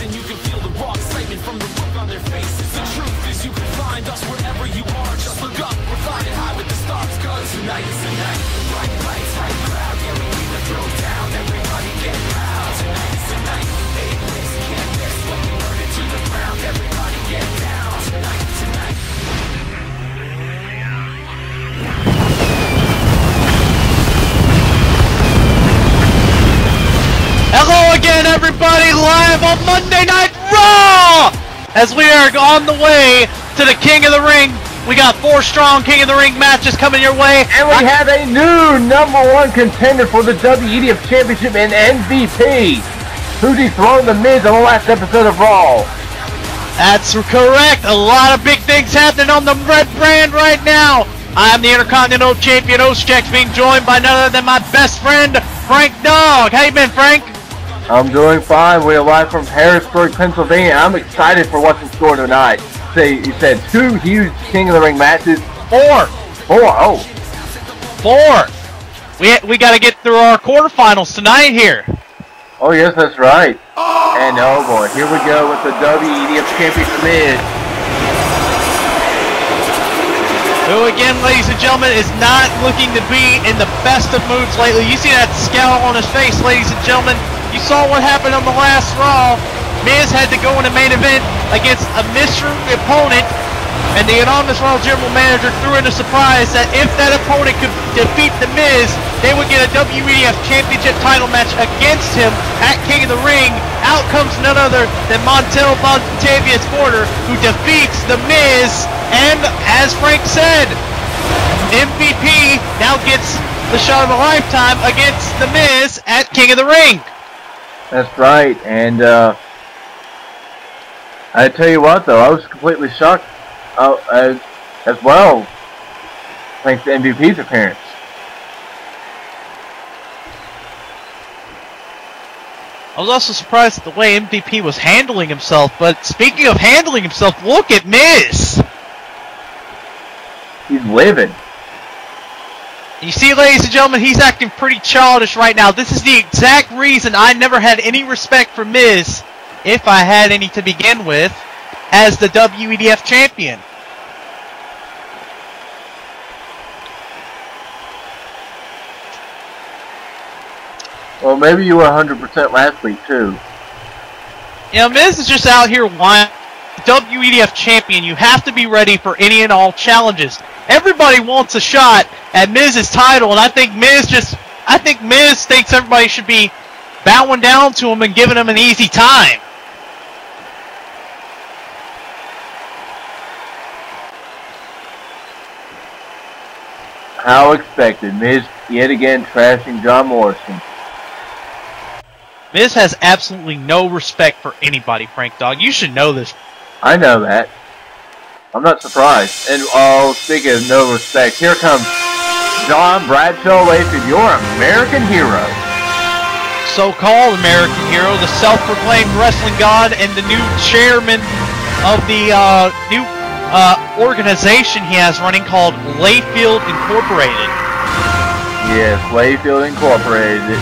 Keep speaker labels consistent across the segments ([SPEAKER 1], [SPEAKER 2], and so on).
[SPEAKER 1] and you can feel the raw excitement from the look on their faces. The truth is you can find us wherever you are. Just look up, we're flying high with the stars, cause tonight is the night. Bright lights, bright crowd, yeah, we leave the throat down. Everybody get loud. Tonight is the night. Hey, please can't miss when we burn it to the ground. Everybody get down. Tonight, tonight.
[SPEAKER 2] Hello again, everybody, live on Monday Night Raw! As we are on the way to the King of the Ring. We got 4 strong King of the Ring matches coming your way.
[SPEAKER 3] And we have a new #1 contender for the WEDF Championship and MVP, who dethroned The Miz on the last episode of Raw.
[SPEAKER 2] That's correct. A lot of big things happening on the red brand right now. I'm the Intercontinental Champion, Oshchex, being joined by none other than my best friend, Frank Dog. How you been, Frank?
[SPEAKER 3] I'm doing fine. We're live from Harrisburg, Pennsylvania. I'm excited for what's in store tonight. You said 2 huge King of the Ring matches.
[SPEAKER 2] 4.
[SPEAKER 3] 4, oh.
[SPEAKER 2] 4. We got to get through our quarterfinals tonight here.
[SPEAKER 3] Oh, yes, that's right. And oh boy, here we go with the WEDF Champion Miz.
[SPEAKER 2] Who again, ladies and gentlemen, is not looking to be in the best of moods lately. You see that scowl on his face, ladies and gentlemen. You saw what happened on the last Raw. Miz had to go in the main event against a mystery opponent, and the anonymous Raw General Manager threw in a surprise that if that opponent could defeat The Miz, they would get a WEDF Championship title match against him at King of the Ring. Out comes none other than Montel Montavious Porter, who defeats The Miz, and as Frank said, MVP now gets the shot of a lifetime against The Miz at King of the Ring.
[SPEAKER 3] That's right, and I tell you what, though, I was completely shocked as well, thanks to MVP's appearance.
[SPEAKER 2] I was also surprised at the way MVP was handling himself, but speaking of handling himself, look at Miz!
[SPEAKER 3] He's living.
[SPEAKER 2] You see, ladies and gentlemen, he's acting pretty childish right now. This is the exact reason I never had any respect for Miz, if I had any to begin with, as the WEDF Champion.
[SPEAKER 3] Well, maybe you were 100% last week, too.
[SPEAKER 2] You know, Miz is just out here whining. WEDF Champion, you have to be ready for any and all challenges. Everybody wants a shot at Miz's title, and I think Miz thinks everybody should be bowing down to him and giving him an easy time.
[SPEAKER 3] How expected. Miz yet again trashing John Morrison.
[SPEAKER 2] Miz has absolutely no respect for anybody, Frank Dog. You should know this.
[SPEAKER 3] I know that. I'm not surprised. And oh, speaking of no respect, here comes John Bradshaw Layfield, your American hero.
[SPEAKER 2] So-called American hero, the self-proclaimed wrestling god, and the new chairman of the new organization he has running called Layfield Incorporated.
[SPEAKER 3] Yes, Layfield Incorporated.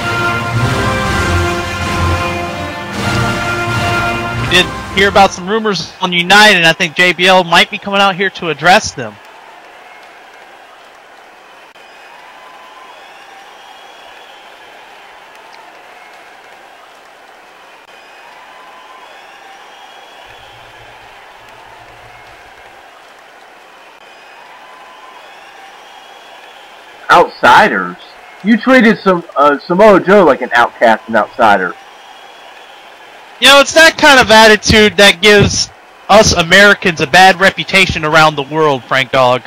[SPEAKER 2] We did hear about some rumors on United, and I think JBL might be coming out here to address them.
[SPEAKER 3] Outsiders? You treated Samoa Joe like an outcast and outsider.
[SPEAKER 2] You know, it's that kind of attitude that gives us Americans a bad reputation around the world, Frank Dog.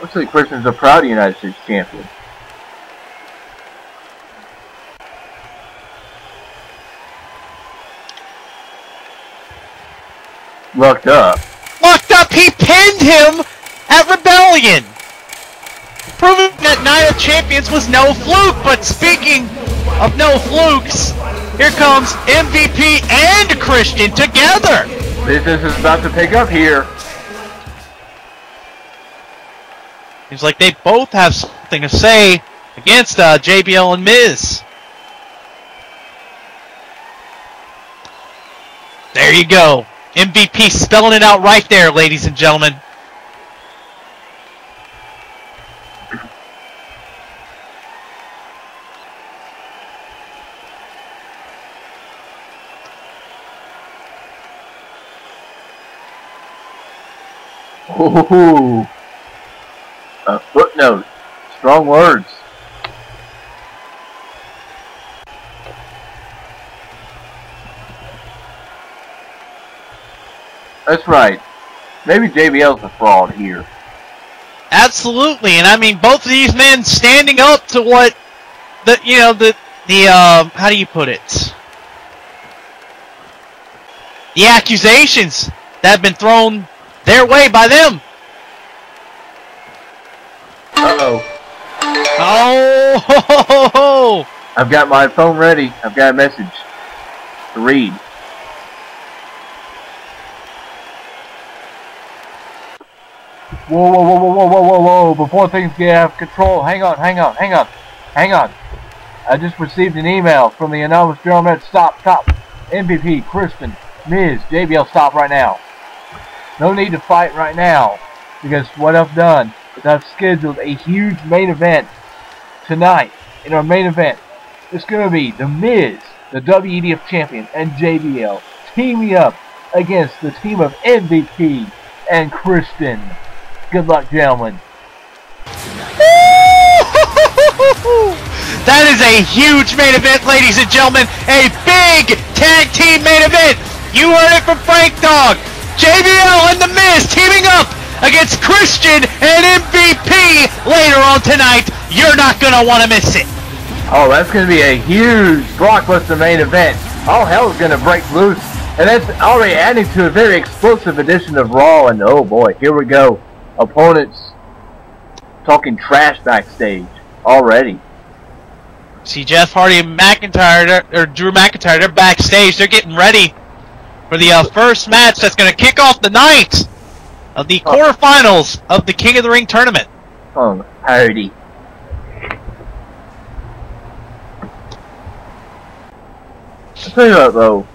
[SPEAKER 3] Looks like Christian's a proud United States champion. Locked up.
[SPEAKER 2] Locked up! He pinned him at Rebellion! Proving that Night of Champions was no fluke, but speaking of no flukes, here comes MVP and Christian together!
[SPEAKER 3] Business is about to pick up here.
[SPEAKER 2] Seems like they both have something to say against JBL and Miz. There you go. MVP spelling it out right there, ladies and gentlemen.
[SPEAKER 3] Ooh. A footnote. Strong words. That's right. Maybe JBL's a fraud here.
[SPEAKER 2] Absolutely, and I mean both of these men standing up to what the how do you put it? The accusations that have been thrown their way by them.
[SPEAKER 3] Uh-oh.
[SPEAKER 2] Oh, ho, ho, ho, ho.
[SPEAKER 3] I've got my phone ready. I've got a message to read. Whoa, whoa, whoa, whoa, whoa, whoa, whoa, whoa. Before things get out of control, hang on. I just received an email from the anonymous general manager. Stop. MVP, Kristen, Miz, JBL, stop right now. No need to fight right now, because what I've done is I've scheduled a huge main event tonight. In our main event, it's going to be The Miz, the WEDF champion, and JBL teaming up against the team of MVP and Kristen. Good luck, gentlemen.
[SPEAKER 2] That is a huge main event, ladies and gentlemen. A big tag team main event. You heard it from Frank Dogg. JBL and The Miz teaming up against Christian and MVP later on tonight. You're not going to want to miss it.
[SPEAKER 3] Oh, that's going to be a huge blockbuster main event. All hell is going to break loose. And that's already adding to a very explosive edition of Raw. And oh boy, here we go. Opponents talking trash backstage already.
[SPEAKER 2] See Jeff Hardy and Drew McIntyre, they're backstage. They're getting ready for the first match that's going to kick off the night of the quarterfinals of the King of the Ring tournament.
[SPEAKER 3] Oh, Hardy. I'll tell you what, though.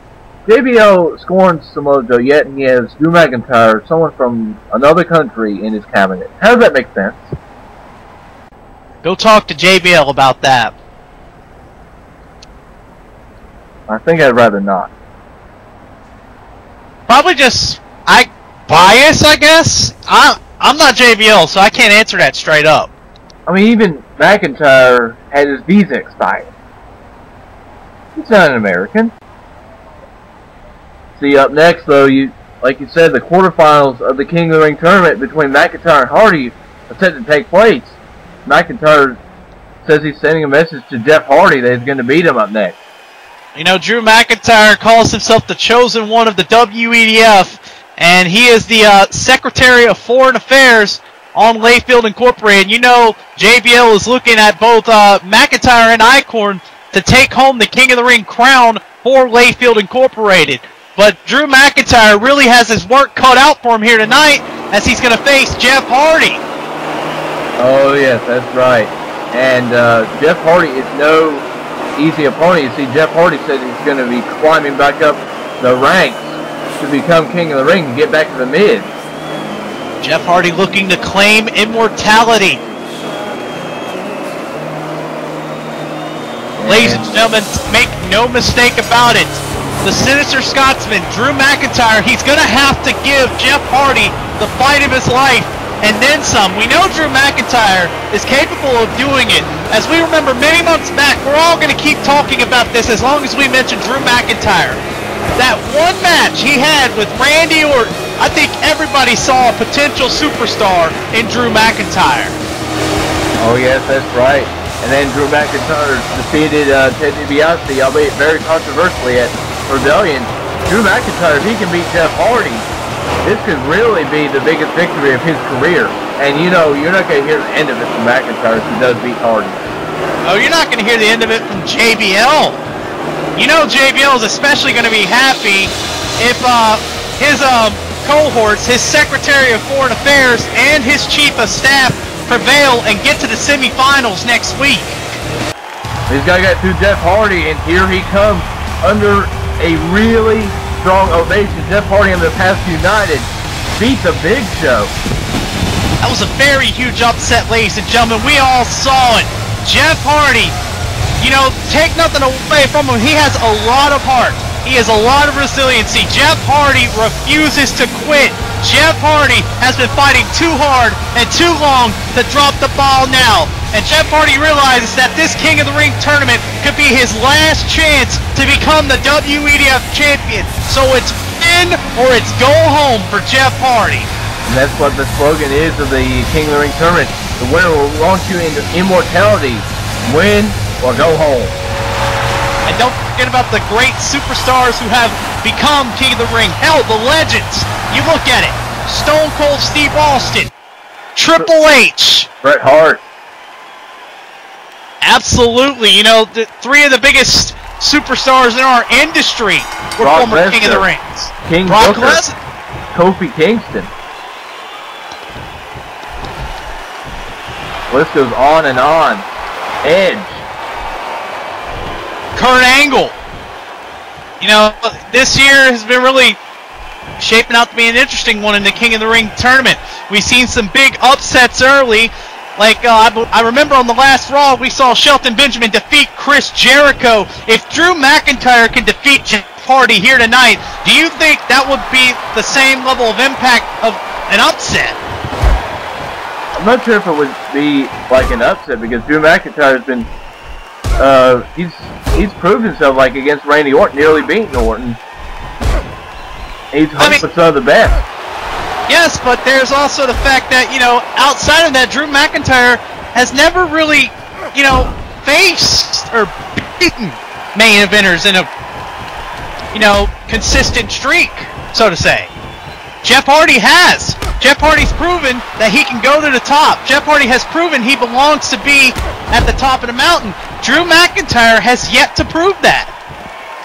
[SPEAKER 3] JBL scorns some mojo, yet he has Drew McIntyre, someone from another country, in his cabinet. How does that make sense?
[SPEAKER 2] Go talk to JBL about that.
[SPEAKER 3] I think I'd rather not.
[SPEAKER 2] Probably just bias, I guess. I'm not JBL, so I can't answer that straight up.
[SPEAKER 3] I mean, even McIntyre had his visa expired. He's not an American. See, up next, though, like you said, the quarterfinals of the King of the Ring tournament between McIntyre and Hardy are set to take place. McIntyre says he's sending a message to Jeff Hardy that he's going to beat him up next.
[SPEAKER 2] You know, Drew McIntyre calls himself the chosen one of the WEDF, and he is the Secretary of Foreign Affairs on Layfield Incorporated. You know, JBL is looking at both McIntyre and Eichorn to take home the King of the Ring crown for Layfield Incorporated. But Drew McIntyre really has his work cut out for him here tonight, as he's going to face Jeff Hardy.
[SPEAKER 3] Oh, yes, that's right. And Jeff Hardy is no easy opponent. You see, Jeff Hardy said he's going to be climbing back up the ranks to become King of the Ring and get back to the Miz.
[SPEAKER 2] Jeff Hardy looking to claim immortality. Ladies and gentlemen, make no mistake about it. The Sinister Scotsman, Drew McIntyre, he's going to have to give Jeff Hardy the fight of his life, and then some. We know Drew McIntyre is capable of doing it. As we remember many months back, we're all going to keep talking about this as long as we mention Drew McIntyre. That one match he had with Randy Orton, I think everybody saw a potential superstar in Drew McIntyre.
[SPEAKER 3] Oh, yes, that's right. And then Drew McIntyre defeated Ted DiBiase, albeit very controversially, at Rebellion. Drew McIntyre, if he can beat Jeff Hardy, this could really be the biggest victory of his career. And you know, you're not going to hear the end of it from McIntyre if he does beat Hardy.
[SPEAKER 2] Oh, you're not going to hear the end of it from JBL. You know JBL is especially going to be happy if his cohorts, his Secretary of Foreign Affairs, and his Chief of Staff prevail and get to the semifinals next week.
[SPEAKER 3] He's got to get through Jeff Hardy, and here he comes under a really strong ovation. Jeff Hardy and the Past United beat the Big Show.
[SPEAKER 2] That was a very huge upset, ladies and gentlemen. We all saw it. Jeff Hardy, you know, take nothing away from him. He has a lot of heart. He has a lot of resiliency. Jeff Hardy refuses to quit. Jeff Hardy has been fighting too hard and too long to drop the ball now. And Jeff Hardy realizes that this King of the Ring tournament could be his last chance to become the WEDF champion. So it's win or it's go home for Jeff Hardy.
[SPEAKER 3] And that's what the slogan is of the King of the Ring tournament. The winner will launch you into immortality. Win or go home.
[SPEAKER 2] And don't forget about the great superstars who have become King of the Ring. Hell, the legends. You look at it. Stone Cold Steve Austin. Triple H.
[SPEAKER 3] Bret Hart.
[SPEAKER 2] Absolutely. You know, the three of the biggest superstars in our industry were
[SPEAKER 3] Brock
[SPEAKER 2] former
[SPEAKER 3] Lesnar.
[SPEAKER 2] King of the Rings.
[SPEAKER 3] King
[SPEAKER 2] Brock
[SPEAKER 3] Booker.
[SPEAKER 2] Lesnar.
[SPEAKER 3] Kofi Kingston. List goes on and on. Edge.
[SPEAKER 2] Kurt Angle. You know, this year has been really shaping out to be an interesting one in the King of the Ring tournament. We've seen some big upsets early. Like, I remember on the last Raw, we saw Shelton Benjamin defeat Chris Jericho. If Drew McIntyre can defeat Jeff Hardy here tonight, do you think that would be the same level of impact of an upset?
[SPEAKER 3] I'm not sure if it would be like an upset because Drew McIntyre has been, he's proved himself like against Randy Orton, nearly beating Orton. He's with some of the best.
[SPEAKER 2] Yes, but there's also the fact that, you know, outside of that, Drew McIntyre has never really, you know, faced or beaten main eventers in a, you know, consistent streak, so to say. Jeff Hardy has. Jeff Hardy's proven that he can go to the top. Jeff Hardy has proven he belongs to be at the top of the mountain. Drew McIntyre has yet to prove that.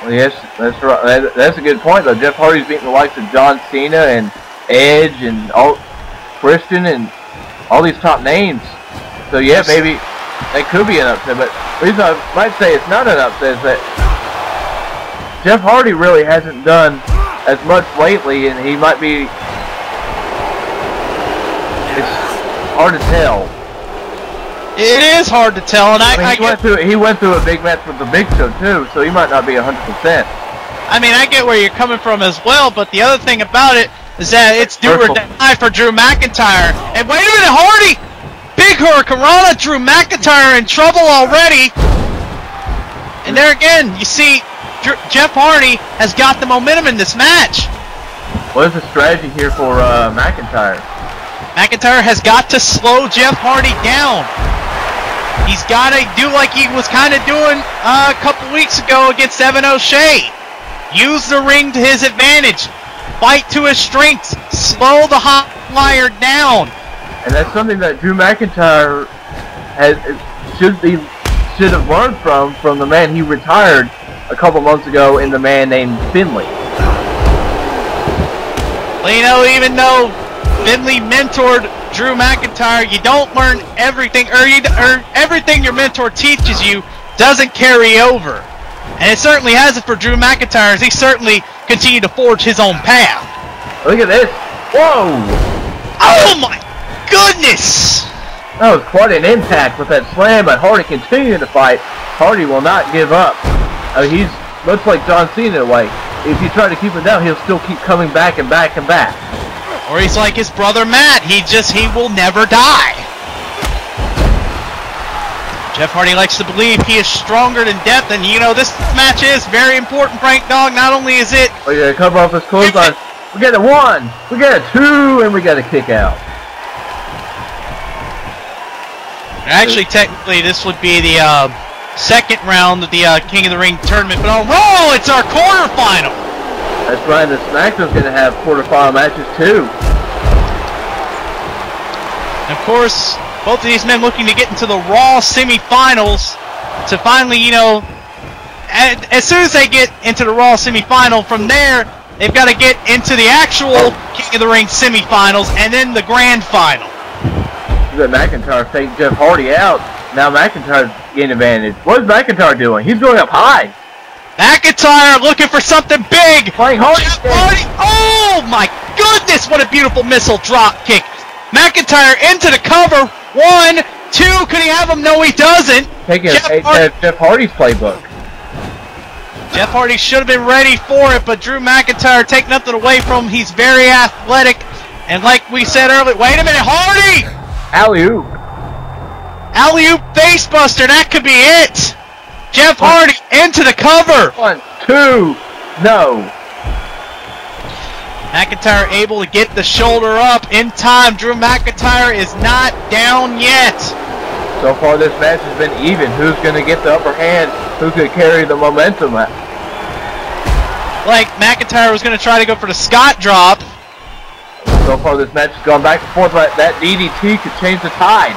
[SPEAKER 3] Well, yes, that's right. That's a good point, though. Jeff Hardy's beaten the likes of John Cena and Edge and Christian and all these top names. So yeah, maybe that could be an upset. But the reason I might say it's not an upset is that Jeff Hardy really hasn't done as much lately, and he might be. It's hard to tell.
[SPEAKER 2] It is hard to tell, and
[SPEAKER 3] he went through a big match with the Big Show too, so he might not be 100%.
[SPEAKER 2] I mean, I get where you're coming from as well, but the other thing about it is that it's do or die for Drew McIntyre. And wait a minute, Hardy! Big Hurricane Rana, Drew McIntyre in trouble already. And there again, you see, Jeff Hardy has got the momentum in this match.
[SPEAKER 3] What is the strategy here for McIntyre?
[SPEAKER 2] McIntyre has got to slow Jeff Hardy down. He's got to do like he was kind of doing a couple weeks ago against Evan O'Shea. Use the ring to his advantage. Fight to his strengths. Slow the hot flyer down.
[SPEAKER 3] And that's something that Drew McIntyre should have learned from the man he retired a couple months ago in the man named Finlay.
[SPEAKER 2] Well, you know, even though Finlay mentored Drew McIntyre, you don't learn everything, or everything your mentor teaches you doesn't carry over. And it certainly hasn't for Drew McIntyre, as he certainly continued to forge his own path.
[SPEAKER 3] Look at this. Whoa!
[SPEAKER 2] Oh my goodness!
[SPEAKER 3] That was quite an impact with that slam, but Hardy continued to fight. Hardy will not give up. He's much like John Cena in a way. If you try to keep him down, he'll still keep coming back and back and back.
[SPEAKER 2] Or he's like his brother Matt. He will never die. Jeff Hardy likes to believe he is stronger than death, and you know this match is very important, Frank Dog. Not only is it...
[SPEAKER 3] We gotta cover off his clothesline. We got a 1, we got a 2, and we got a kick out.
[SPEAKER 2] Actually, technically, this would be the second round of the King of the Ring tournament, but on Raw, it's our quarterfinal.
[SPEAKER 3] That's right, the SmackDown's going to have quarterfinal matches too.
[SPEAKER 2] And of course, both of these men looking to get into the Raw semifinals to finally, you know, as soon as they get into the Raw semifinal, from there, they've got to get into the actual King of the Ring semifinals and then the grand final.
[SPEAKER 3] But McIntyre taking Jeff Hardy out. Now McIntyre's getting advantage. What is McIntyre doing? He's going up high.
[SPEAKER 2] McIntyre looking for something big.
[SPEAKER 3] Playing Hardy.
[SPEAKER 2] Jeff Hardy. Oh my goodness, what a beautiful missile drop kick. McIntyre into the cover. 1, 2, could he have him? No, he doesn't.
[SPEAKER 3] Taking Jeff Hardy's playbook.
[SPEAKER 2] Jeff Hardy should have been ready for it, but Drew McIntyre take nothing away from him. He's very athletic. And like we said earlier, wait a minute, Hardy!
[SPEAKER 3] Alley-oop.
[SPEAKER 2] Alley-oop facebuster, that could be it. Jeff Hardy into the cover.
[SPEAKER 3] 1, 2, no.
[SPEAKER 2] McIntyre able to get the shoulder up in time. Drew McIntyre is not down yet.
[SPEAKER 3] So far this match has been even. Who's going to get the upper hand? Who's going to carry the momentum?
[SPEAKER 2] Like McIntyre was going to try to go for the Scott drop.
[SPEAKER 3] So far this match has gone back and forth, but that DDT could change the tide.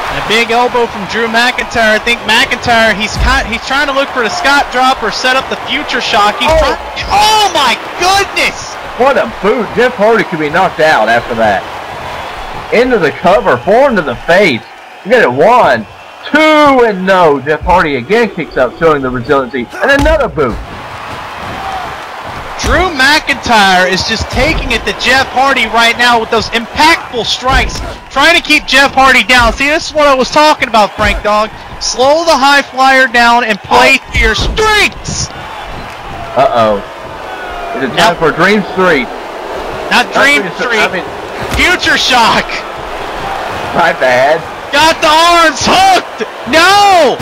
[SPEAKER 2] And a big elbow from Drew McIntyre. I think McIntyre, he's trying to look for the Scott drop or set up the future shock. Oh my goodness!
[SPEAKER 3] What a boot. Jeff Hardy could be knocked out after that. Into the cover, 4 into the face. You get it 1, 2, and no. Jeff Hardy again kicks out, showing the resiliency, and another boot.
[SPEAKER 2] Drew McIntyre is just taking it to Jeff Hardy right now with those impactful strikes, trying to keep Jeff Hardy down. See, this is what I was talking about, Frank Dog. Slow the high flyer down and play to your strengths.
[SPEAKER 3] Uh-oh. Is it time for Dream Street?
[SPEAKER 2] Not Dream Street. Future Shock.
[SPEAKER 3] My bad.
[SPEAKER 2] Got the arms hooked. No.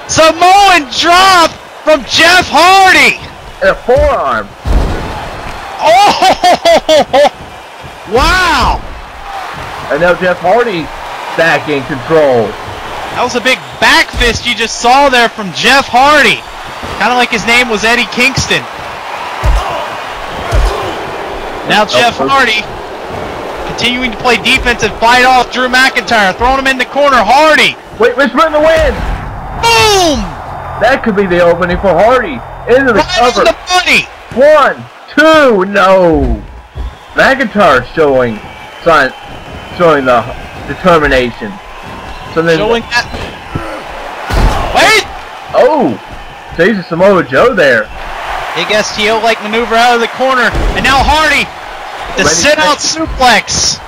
[SPEAKER 2] Samoan drop from Jeff Hardy.
[SPEAKER 3] And a forearm.
[SPEAKER 2] Oh! Wow.
[SPEAKER 3] And now Jeff Hardy back in control.
[SPEAKER 2] That was a big back fist you just saw there from Jeff Hardy. Kind of like his name was Eddie Kingston. Now Jeff Hardy continuing to play defense and fight off Drew McIntyre. Throwing him in the corner. Hardy.
[SPEAKER 3] Wait, Whisper in the wind.
[SPEAKER 2] Boom!
[SPEAKER 3] That could be the opening for Hardy. Into the cover.
[SPEAKER 2] The money.
[SPEAKER 3] 1, 2, no. McIntyre showing the determination. So then,
[SPEAKER 2] showing that. Wait!
[SPEAKER 3] Oh, saves a Samoa Joe there.
[SPEAKER 2] Big STO-like maneuver out of the corner, and now Hardy, the sit-out suplex.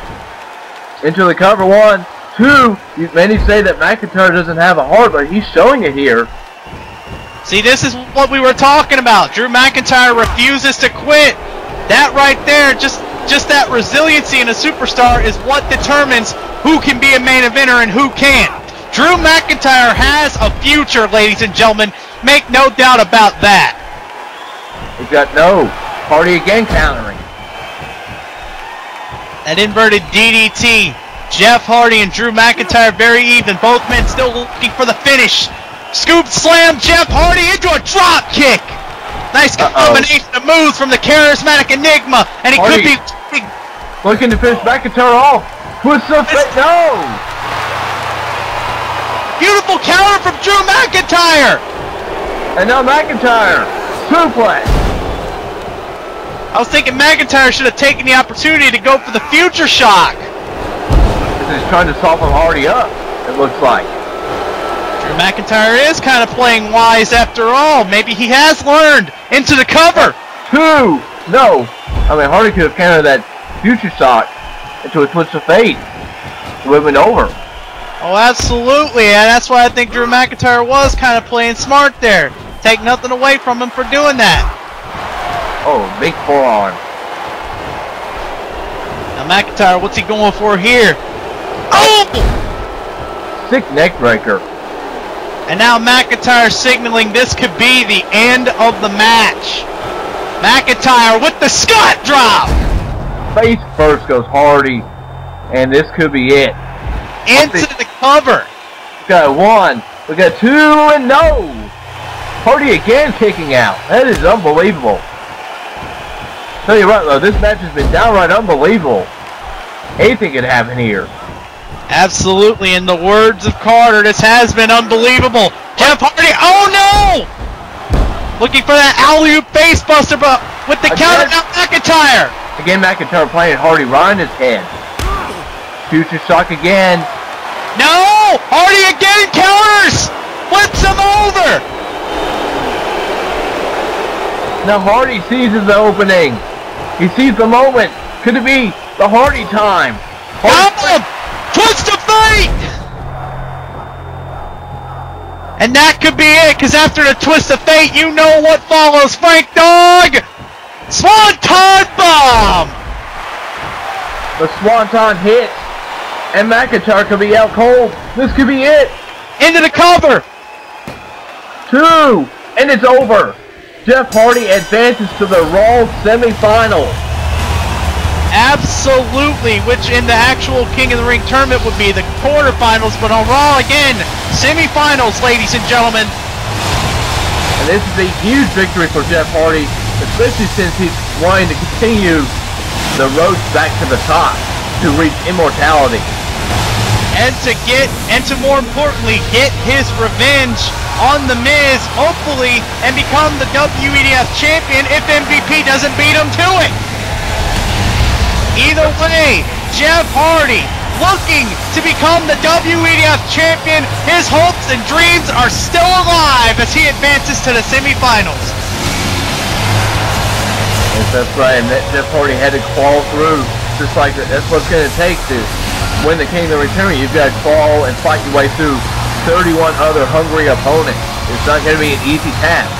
[SPEAKER 3] Into the cover, 1, 2. Many say that McIntyre doesn't have a heart, but he's showing it here.
[SPEAKER 2] See, this is what we were talking about. Drew McIntyre refuses to quit. That right there, just that resiliency in a superstar is what determines who can be a main eventer and who can't. Drew McIntyre has a future, ladies and gentlemen. Make no doubt about that.
[SPEAKER 3] He's got no. Hardy again countering.
[SPEAKER 2] That inverted DDT. Jeff Hardy and Drew McIntyre very even. Both men still looking for the finish. Scoop slam Jeff Hardy into a drop kick. Nice combination of moves from the charismatic Enigma, and he could be
[SPEAKER 3] looking to finish McIntyre off. Twist of fate, no.
[SPEAKER 2] Beautiful counter from Drew McIntyre.
[SPEAKER 3] And now McIntyre suplex.
[SPEAKER 2] I was thinking McIntyre should have taken the opportunity to go for the future shock.
[SPEAKER 3] He's trying to soften Hardy up, it looks like.
[SPEAKER 2] Drew McIntyre is kind of playing wise after all. Maybe he has learned. Into the cover.
[SPEAKER 3] 2. No. I mean, Hardy could have countered that future shock into a twist of fate. It would have been over.
[SPEAKER 2] Oh, absolutely. And that's why I think Drew McIntyre was kind of playing smart there. Take nothing away from him for doing that.
[SPEAKER 3] Oh, big forearm.
[SPEAKER 2] Now McIntyre, what's he going for here? Oh!
[SPEAKER 3] Sick neck breaker.
[SPEAKER 2] And now McIntyre signaling this could be the end of the match. McIntyre with the Scott drop.
[SPEAKER 3] Face first goes Hardy, and this could be it.
[SPEAKER 2] Into the cover.
[SPEAKER 3] We got 1, we got 2, and no. Hardy again kicking out. That is unbelievable. Tell you what, though, this match has been downright unbelievable. Anything could happen here.
[SPEAKER 2] Absolutely, in the words of Carter, this has been unbelievable. Jeff Hardy, oh no! Looking for that alley-oop facebuster, but with the counter, now McIntyre.
[SPEAKER 3] Again, McIntyre playing Hardy right in his head. Future shock again.
[SPEAKER 2] No! Hardy again counters! Flips him over!
[SPEAKER 3] Now Hardy seizes the opening. He sees the moment. Could it be the Hardy time?
[SPEAKER 2] Hardy. Twist of fate! And that could be it, because after the twist of fate, you know what follows, Frank Dog! Swanton Bomb!
[SPEAKER 3] The Swanton hits, and McIntyre could be out cold. This could be it.
[SPEAKER 2] Into the cover!
[SPEAKER 3] 2, and it's over. Jeff Hardy advances to the Raw semifinals.
[SPEAKER 2] Absolutely, which in the actual King of the Ring tournament would be the quarterfinals, but on Raw again, semifinals, ladies and gentlemen.
[SPEAKER 3] And this is a huge victory for Jeff Hardy, especially since he's wanting to continue the road back to the top to reach immortality.
[SPEAKER 2] And to more importantly, get his revenge on The Miz, hopefully, and become the WEDF champion if MVP doesn't beat him to it. Either way, Jeff Hardy looking to become the WEDF champion. His hopes and dreams are still alive as he advances to the semifinals.
[SPEAKER 3] Yes, that's right, and Jeff Hardy had to crawl through, just like that's what's going to take to win the King of the Ring tournament. You've got to crawl and fight your way through 31 other hungry opponents. It's not going to be an easy task.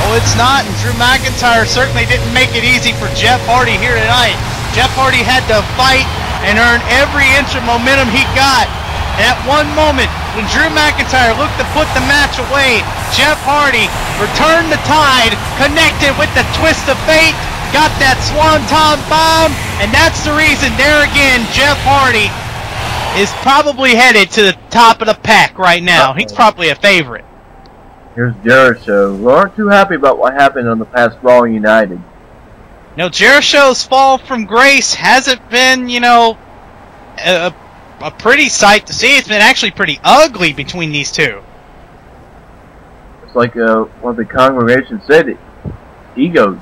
[SPEAKER 2] Oh, it's not, and Drew McIntyre certainly didn't make it easy for Jeff Hardy here tonight. Jeff Hardy had to fight and earn every inch of momentum he got. And at one moment, when Drew McIntyre looked to put the match away, Jeff Hardy returned the tide, connected with the twist of fate, got that Swanton Bomb, and that's the reason, there again, Jeff Hardy is probably headed to the top of the pack right now. He's probably a favorite.
[SPEAKER 3] Here's Jericho. We aren't too happy about what happened on the past Raw United.
[SPEAKER 2] No, Jericho's fall from grace hasn't been, you know, a pretty sight to see. It's been actually pretty ugly between these two.
[SPEAKER 3] It's like what the congregation said, egos.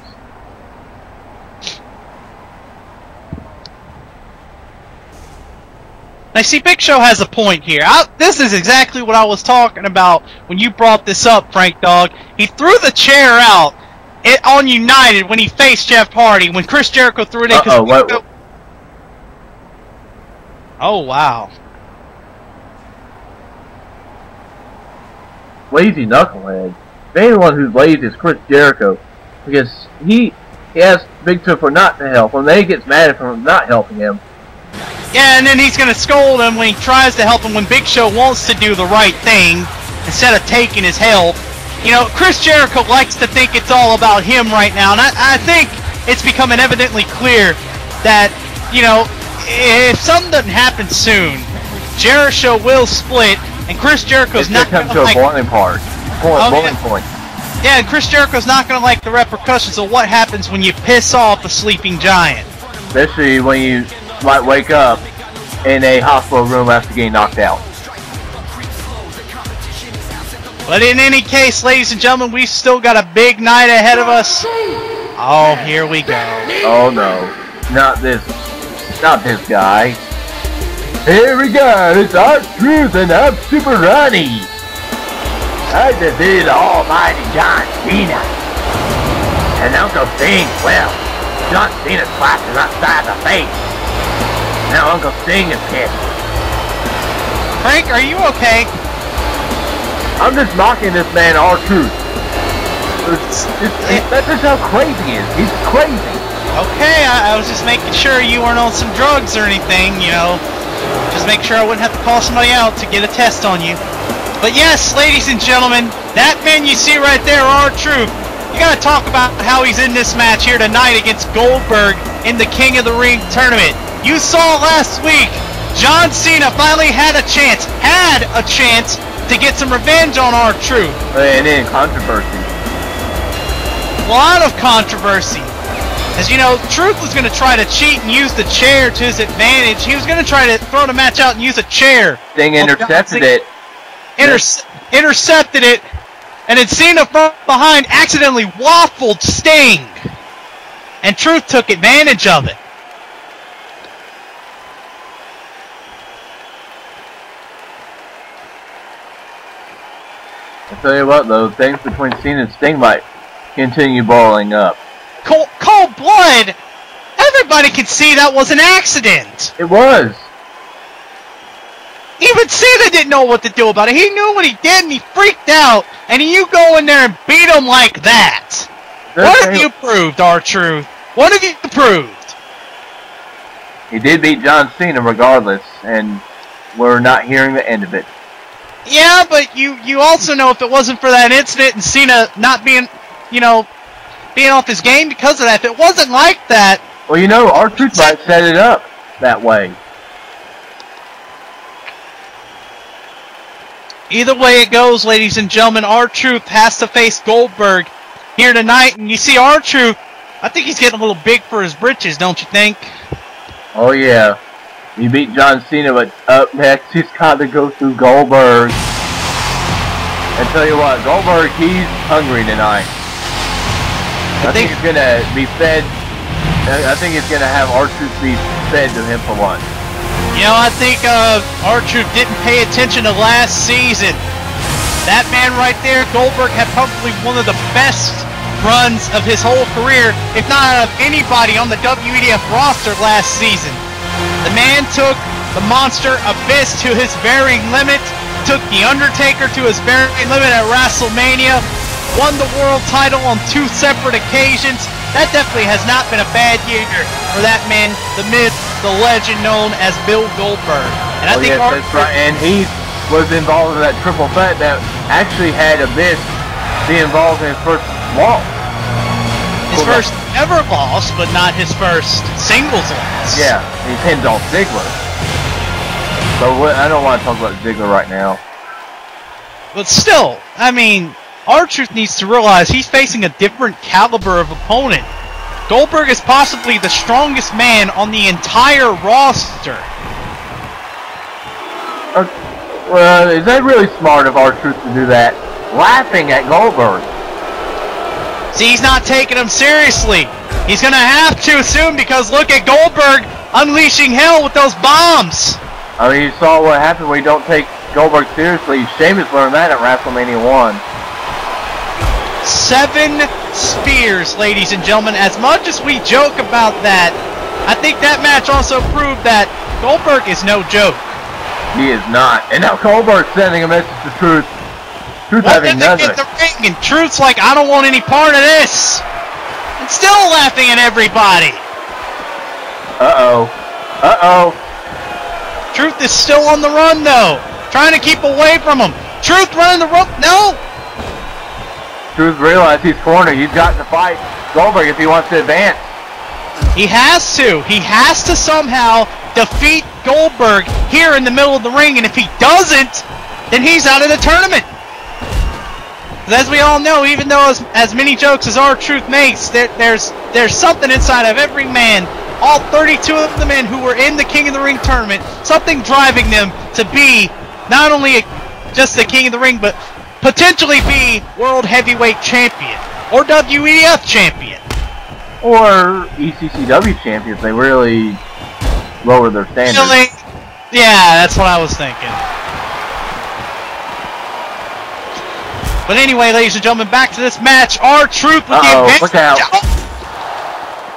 [SPEAKER 2] Now, see, Big Show has a point here. This is exactly what I was talking about when you brought this up, Frank Dog. He threw the chair out on United when he faced Jeff Hardy, when Chris Jericho threw it in. Oh, wow.
[SPEAKER 3] Lazy knucklehead. The only one who's lazy is Chris Jericho, because he asked Big Show for not to help him, then he gets mad at him for not helping him.
[SPEAKER 2] Yeah, and then he's going to scold him when he tries to help him when Big Show wants to do the right thing instead of taking his help. You know, Chris Jericho likes to think it's all about him right now, and I think it's becoming evidently clear that, you know, if something doesn't happen soon, Jericho will split, and Chris Jericho's not going to like...
[SPEAKER 3] boiling point.
[SPEAKER 2] Yeah, and Chris Jericho's not going to like the repercussions of what happens when you piss off a sleeping giant.
[SPEAKER 3] Especially when you might wake up in a hospital room after getting knocked out.
[SPEAKER 2] But in any case, ladies and gentlemen, we've still got a big night ahead of us. Oh, here we go.
[SPEAKER 3] Oh no, not this guy. Here we go, it's R-Truth and I'm Super Ronnie. I defeated the almighty John Cena. And Uncle Sting, well, John Cena slapped him upside the face. Now Uncle Sting is pissed.
[SPEAKER 2] Frank, are you okay?
[SPEAKER 3] I'm just mocking this man, R-Truth. That's just how crazy he is. He's crazy.
[SPEAKER 2] Okay, I was just making sure you weren't on some drugs or anything, you know. Just make sure I wouldn't have to call somebody out to get a test on you. But yes, ladies and gentlemen, that man you see right there, R-Truth, you gotta talk about how he's in this match here tonight against Goldberg in the King of the Ring tournament. You saw last week, John Cena finally had a chance to get some revenge on R-Truth.
[SPEAKER 3] And then controversy.
[SPEAKER 2] A lot of controversy. As you know, Truth was going to try to cheat and use the chair to his advantage. He was going to try to throw the match out and use a chair.
[SPEAKER 3] Sting intercepted it.
[SPEAKER 2] Intercepted it, and then Cena from behind accidentally waffled Sting. And Truth took advantage of it.
[SPEAKER 3] tell you what, though, things between Cena and Sting might continue boiling up.
[SPEAKER 2] Cold blood? Everybody can see that was an accident.
[SPEAKER 3] It was.
[SPEAKER 2] Even Cena didn't know what to do about it. He knew what he did and he freaked out. And you go in there and beat him like that. What have you proved, R-Truth? What have you proved?
[SPEAKER 3] He did beat John Cena regardless, and we're not hearing the end of it.
[SPEAKER 2] Yeah, but you also know if it wasn't for that incident and Cena not being, being off his game because of that, if it wasn't like that...
[SPEAKER 3] Well, you know, R-Truth might set it up that way.
[SPEAKER 2] Either way it goes, ladies and gentlemen, R-Truth has to face Goldberg here tonight. And you see R-Truth, I think he's getting a little big for his britches, don't you think?
[SPEAKER 3] Oh, yeah. He beat John Cena, but up next, he's got to go through Goldberg. And tell you what, Goldberg, he's hungry tonight. I think he's going to be fed. I think he's going to have R-Truth be fed to him for once.
[SPEAKER 2] You know, I think R-Truth didn't pay attention to last season. That man right there, Goldberg, had probably one of the best runs of his whole career, if not of anybody on the WEDF roster last season. The man took the monster Abyss to his very limit, took The Undertaker to his very limit at WrestleMania, won the world title on 2 separate occasions. That definitely has not been a bad year for that man, the myth, the legend known as Bill Goldberg. And I think
[SPEAKER 3] that's right. And he was involved in that triple threat that actually had Abyss be involved in his first loss.
[SPEAKER 2] His first ever loss, but not his first singles loss.
[SPEAKER 3] Yeah, he pinned Dolph Ziggler. So I don't want to talk about Ziggler right now.
[SPEAKER 2] But still, I mean, R-Truth needs to realize he's facing a different caliber of opponent. Goldberg is possibly the strongest man on the entire roster.
[SPEAKER 3] Well, is that really smart of R-Truth to do that? Laughing at Goldberg.
[SPEAKER 2] See, he's not taking him seriously. He's going to have to soon because look at Goldberg unleashing hell with those bombs.
[SPEAKER 3] I mean, you saw what happened when you don't take Goldberg seriously. Sheamus learned that at WrestleMania 1.
[SPEAKER 2] 7 spears, ladies and gentlemen. As much as we joke about that, I think that match also proved that Goldberg is no joke.
[SPEAKER 3] He is not. And now Goldberg's sending a message to Truth. Truth having none of it.
[SPEAKER 2] The ring, and Truth's like, I don't want any part of this. And still laughing at everybody.
[SPEAKER 3] Uh-oh. Uh-oh.
[SPEAKER 2] Truth is still on the run, though. Trying to keep away from him. Truth running the rope. No.
[SPEAKER 3] Truth realized he's cornered. He's got to fight Goldberg if he wants to advance.
[SPEAKER 2] He has to. He has to somehow defeat Goldberg here in the middle of the ring, and if he doesn't, then he's out of the tournament. As we all know, even though as many jokes as R-Truth makes, there's something inside of every man, all 32 of the men who were in the King of the Ring tournament, something driving them to be not only just the King of the Ring, but potentially be World Heavyweight Champion, or WEDF Champion.
[SPEAKER 3] Or ECCW Champion if they really lower their standards.
[SPEAKER 2] Really? Yeah, that's what I was thinking. But anyway, ladies and gentlemen, back to this match. R-Truth with the advantage.
[SPEAKER 3] Look out.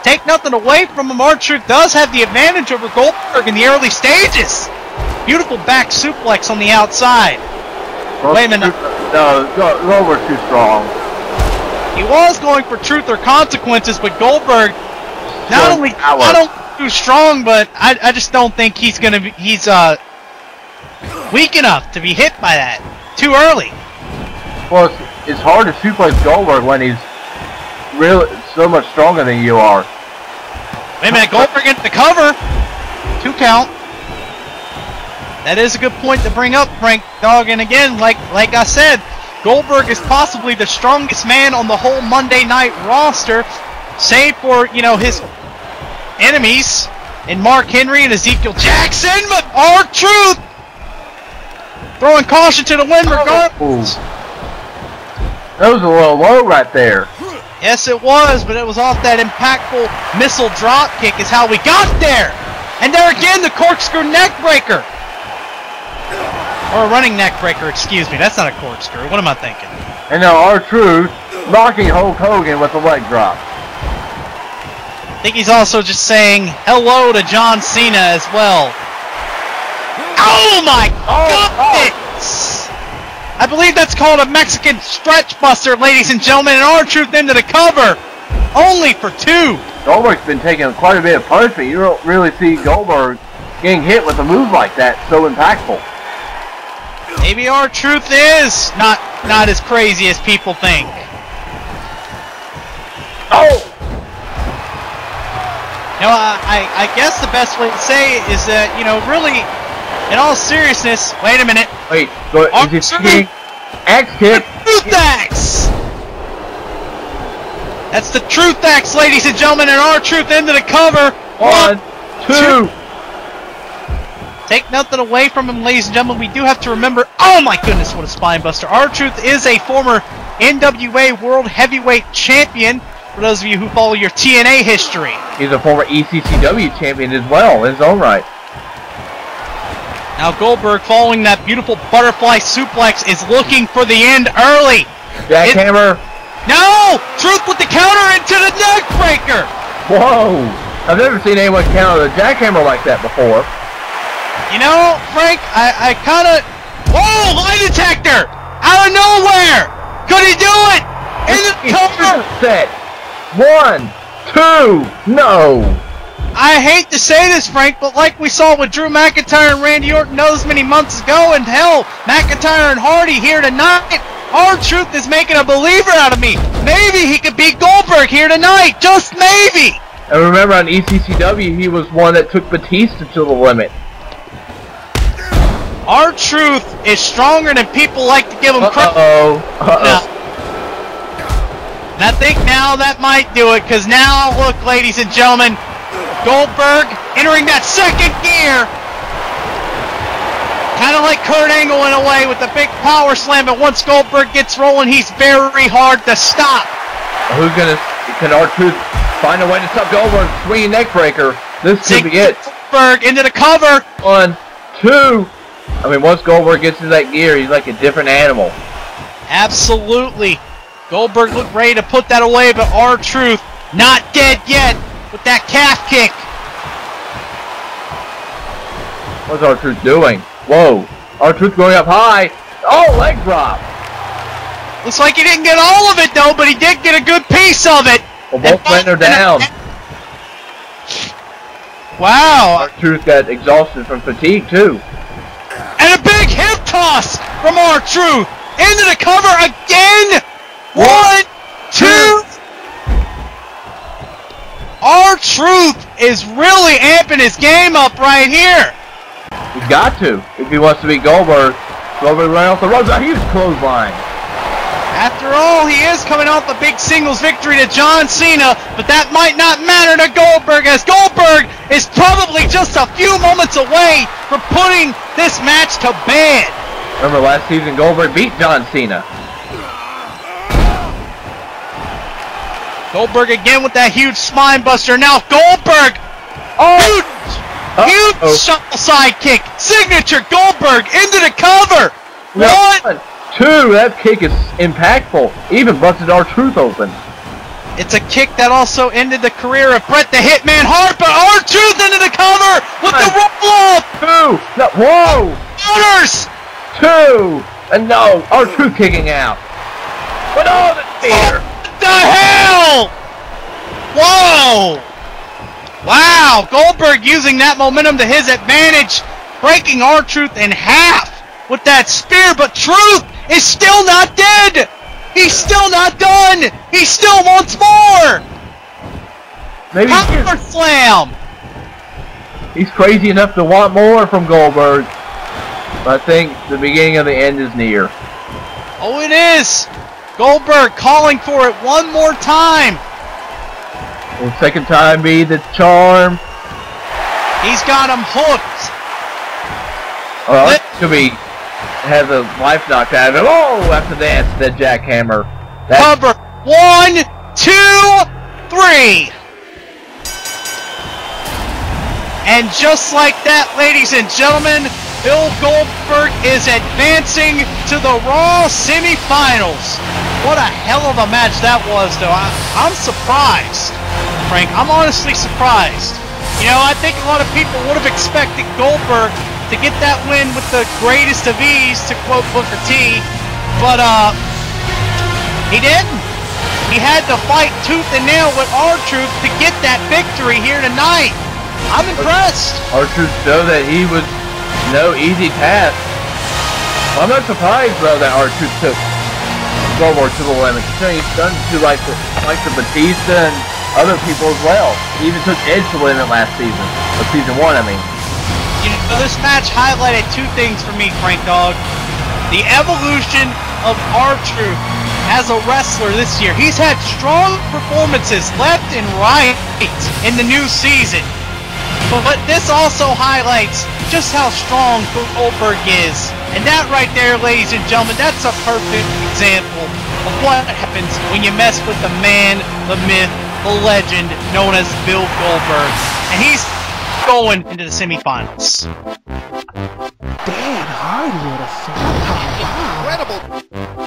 [SPEAKER 2] Take nothing away from him. R-Truth does have the advantage over Goldberg in the early stages. Beautiful back suplex on the outside.
[SPEAKER 3] Well,
[SPEAKER 2] wait a minute.
[SPEAKER 3] No, Goldberg's too strong.
[SPEAKER 2] He was going for truth or consequences, but Goldberg not only too strong, but I just don't think he's gonna be. He's weak enough to be hit by that too early.
[SPEAKER 3] Well, it's hard to suplex Goldberg when he's really so much stronger than you are.
[SPEAKER 2] Wait a minute, Goldberg gets the cover. 2 count. That is a good point to bring up, Frank Dogg. And again, like I said, Goldberg is possibly the strongest man on the whole Monday Night roster, save for, his enemies in Mark Henry and Ezekiel Jackson, but R-Truth throwing caution to the wind regardless.
[SPEAKER 3] That was a little low right there.
[SPEAKER 2] Yes, it was, but it was off that impactful missile drop kick is how we got there. And there again, the corkscrew neck breaker. Or a running neck breaker, excuse me. That's not a corkscrew. What am I thinking?
[SPEAKER 3] And now R-Truth knocking Hulk Hogan with a leg drop.
[SPEAKER 2] I think he's also just saying hello to John Cena as well. Oh my goodness! I believe that's called a Mexican stretch buster, ladies and gentlemen, and R-Truth into the cover. Only for 2.
[SPEAKER 3] Goldberg's been taking quite a bit of punishment. You don't really see Goldberg getting hit with a move like that so impactful.
[SPEAKER 2] Maybe R-Truth is not as crazy as people think.
[SPEAKER 3] Oh!
[SPEAKER 2] Now, I guess the best way to say is that, you know, really, in all seriousness, wait a minute.
[SPEAKER 3] Wait, is it kicking? X kick?
[SPEAKER 2] Truth Axe! That's the Truth Axe, ladies and gentlemen, and R-Truth into the cover.
[SPEAKER 3] 1, 2.
[SPEAKER 2] Take nothing away from him, ladies and gentlemen. We do have to remember, oh my goodness, what a spine buster. R-Truth is a former NWA World Heavyweight Champion, for those of you who follow your TNA history.
[SPEAKER 3] He's a former ECCW champion as well, in his own right.
[SPEAKER 2] Now Goldberg, following that beautiful butterfly suplex, is looking for the end early.
[SPEAKER 3] Jackhammer.
[SPEAKER 2] No! Truth with the counter into the neck breaker!
[SPEAKER 3] Whoa! I've never seen anyone counter the jackhammer like that before.
[SPEAKER 2] You know, Frank, I kind of... Whoa! Lie detector! Out of nowhere! Could he do it? In the cover!
[SPEAKER 3] Set. 1, 2, no!
[SPEAKER 2] I hate to say this, Frank, but like we saw with Drew McIntyre and Randy Orton those many months ago, and hell, McIntyre and Hardy here tonight, R-Truth is making a believer out of me. Maybe he could beat Goldberg here tonight, just maybe!
[SPEAKER 3] And remember on ECCW, he was one that took Batista to the limit.
[SPEAKER 2] R-Truth is stronger than people like to give him credit. And I think now that might do it, because now, look, ladies and gentlemen, Goldberg entering that second gear. Kind of like Kurt Angle in a way with the big power slam, but once Goldberg gets rolling, he's very hard to stop.
[SPEAKER 3] Can R-Truth find a way to stop Goldberg? Swinging neck breaker. This could be it.
[SPEAKER 2] Goldberg into the cover.
[SPEAKER 3] 1, 2. I mean, once Goldberg gets in that gear, he's like a different animal.
[SPEAKER 2] Absolutely. Goldberg looked ready to put that away, but R-Truth not dead yet with that calf kick.
[SPEAKER 3] What's R-Truth doing? Whoa. R-Truth going up high. Oh, leg drop.
[SPEAKER 2] Looks like he didn't get all of it, though, but he did get a good piece of it.
[SPEAKER 3] Well, both men are down.
[SPEAKER 2] Wow.
[SPEAKER 3] R-Truth got exhausted from fatigue, too.
[SPEAKER 2] And a big hip toss from R-Truth. Into the cover again. 1, 2. R-Truth is really amping his game up right here.
[SPEAKER 3] He's got to. If he wants to beat Goldberg. Goldberg right off the ropes. A huge clothesline.
[SPEAKER 2] After all, he is coming off a big singles victory to John Cena, but that might not matter to Goldberg, as Goldberg is probably just a few moments away from putting this match to bed.
[SPEAKER 3] Remember last season, Goldberg beat John Cena.
[SPEAKER 2] Goldberg again with that huge spine buster. Now Goldberg, huge shuffle sidekick, signature Goldberg into the cover. 1,
[SPEAKER 3] 2. That kick is impactful. Even busted R-Truth open.
[SPEAKER 2] It's a kick that also ended the career of Bret the Hitman Hart, but R-Truth into the cover with the roll-off.
[SPEAKER 3] 2. No, whoa.
[SPEAKER 2] Counters.
[SPEAKER 3] 2. And no, R-Truth kicking out. But oh, the spear.
[SPEAKER 2] What the hell? Whoa. Wow, Goldberg using that momentum to his advantage, breaking R-Truth in half with that spear, but Truth is still not dead. He's still not done. He still wants more.
[SPEAKER 3] Maybe
[SPEAKER 2] Power slam.
[SPEAKER 3] He's crazy enough to want more from Goldberg. But I think the beginning of the end is near.
[SPEAKER 2] Oh, it is. Goldberg calling for it one more time.
[SPEAKER 3] Will second time be the charm?
[SPEAKER 2] He's got him hooked.
[SPEAKER 3] Oh, that could be. Has a life knocked out of him. Oh, after that, the jackhammer.
[SPEAKER 2] Cover. 1, 2, 3. And just like that, ladies and gentlemen, Bill Goldberg is advancing to the Raw semifinals. What a hell of a match that was, though. I'm surprised, Frank. I'm honestly surprised. You know, I think a lot of people would have expected Goldberg to get that win with the greatest of ease, to quote Booker T, but he didn't. He had to fight tooth and nail with R-Truth to get that victory here tonight. I'm impressed.
[SPEAKER 3] R-Truth showed that he was no easy task. I'm not surprised, though, that R-Truth took Goldberg to the limit. He's done to like the Batista and other people as well. He even took Edge to the limit last season, or season 1, I mean.
[SPEAKER 2] You know, this match highlighted two things for me, Frank Dog. The evolution of R-Truth as a wrestler this year. He's had strong performances left and right in the new season. But this also highlights just how strong Goldberg is. And that right there, ladies and gentlemen, that's a perfect example of what happens when you mess with the man, the myth, the legend known as Bill Goldberg. And he's going into the semifinals.
[SPEAKER 4] Dan Hardy at a semifinal. Wow.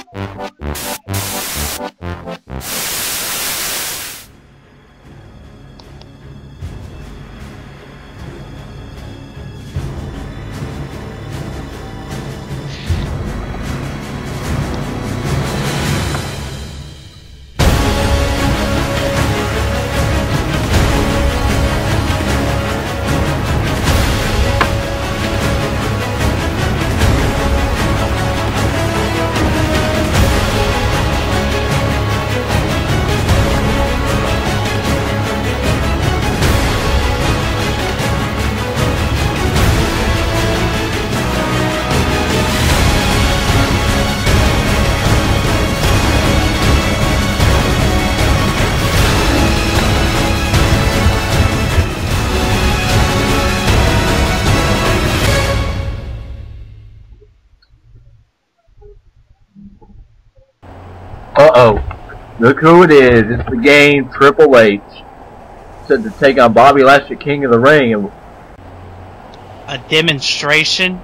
[SPEAKER 3] Uh-oh. Look who it is. It's the game, Triple H. Set to take on Bobby Lashley, King of the Ring.
[SPEAKER 2] A demonstration?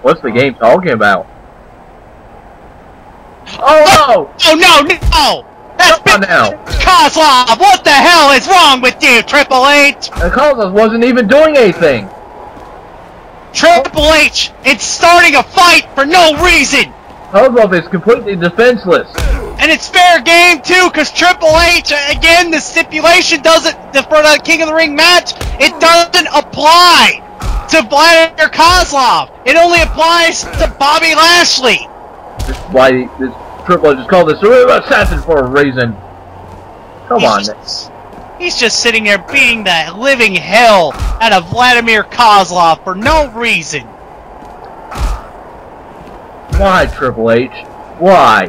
[SPEAKER 3] What's the game talking about? Oh, no!
[SPEAKER 2] Oh, no, no! That's
[SPEAKER 3] Come on now.
[SPEAKER 2] Kozlov! What the hell is wrong with you, Triple H?
[SPEAKER 3] And Kozlov wasn't even doing anything.
[SPEAKER 2] Triple H is starting a fight for no reason!
[SPEAKER 3] Kozlov is completely defenseless.
[SPEAKER 2] And it's fair game, too, because Triple H, again, the stipulation doesn't, for the King of the Ring match, it doesn't apply to Vladimir Kozlov. It only applies to Bobby Lashley.
[SPEAKER 3] This is why this Triple H is called the Cerebral Assassin for a reason. Come on.
[SPEAKER 2] He's just sitting there beating the living hell out of Vladimir Kozlov for no reason.
[SPEAKER 3] Why, Triple H? Why?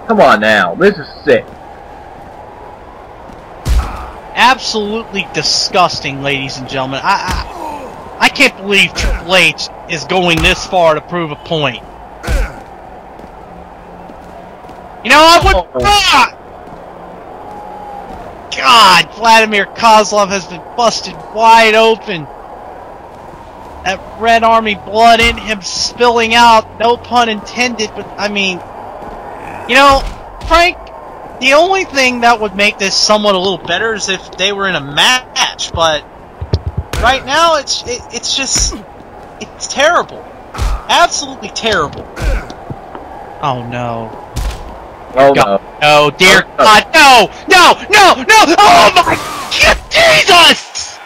[SPEAKER 3] Come on now. This is sick.
[SPEAKER 2] Absolutely disgusting, ladies and gentlemen. I can't believe Triple H is going this far to prove a point. You know, I would not. God, Vladimir Kozlov has been busted wide open. That Red Army blood in him spilling out, no pun intended, but I mean, you know, Frank, the only thing that would make this somewhat a little better is if they were in a match, but right now it's just, it's terrible. Absolutely terrible. Oh no.
[SPEAKER 3] Oh
[SPEAKER 2] God,
[SPEAKER 3] no.
[SPEAKER 2] no, dear God, no! No! No! No! Oh my God, Jesus!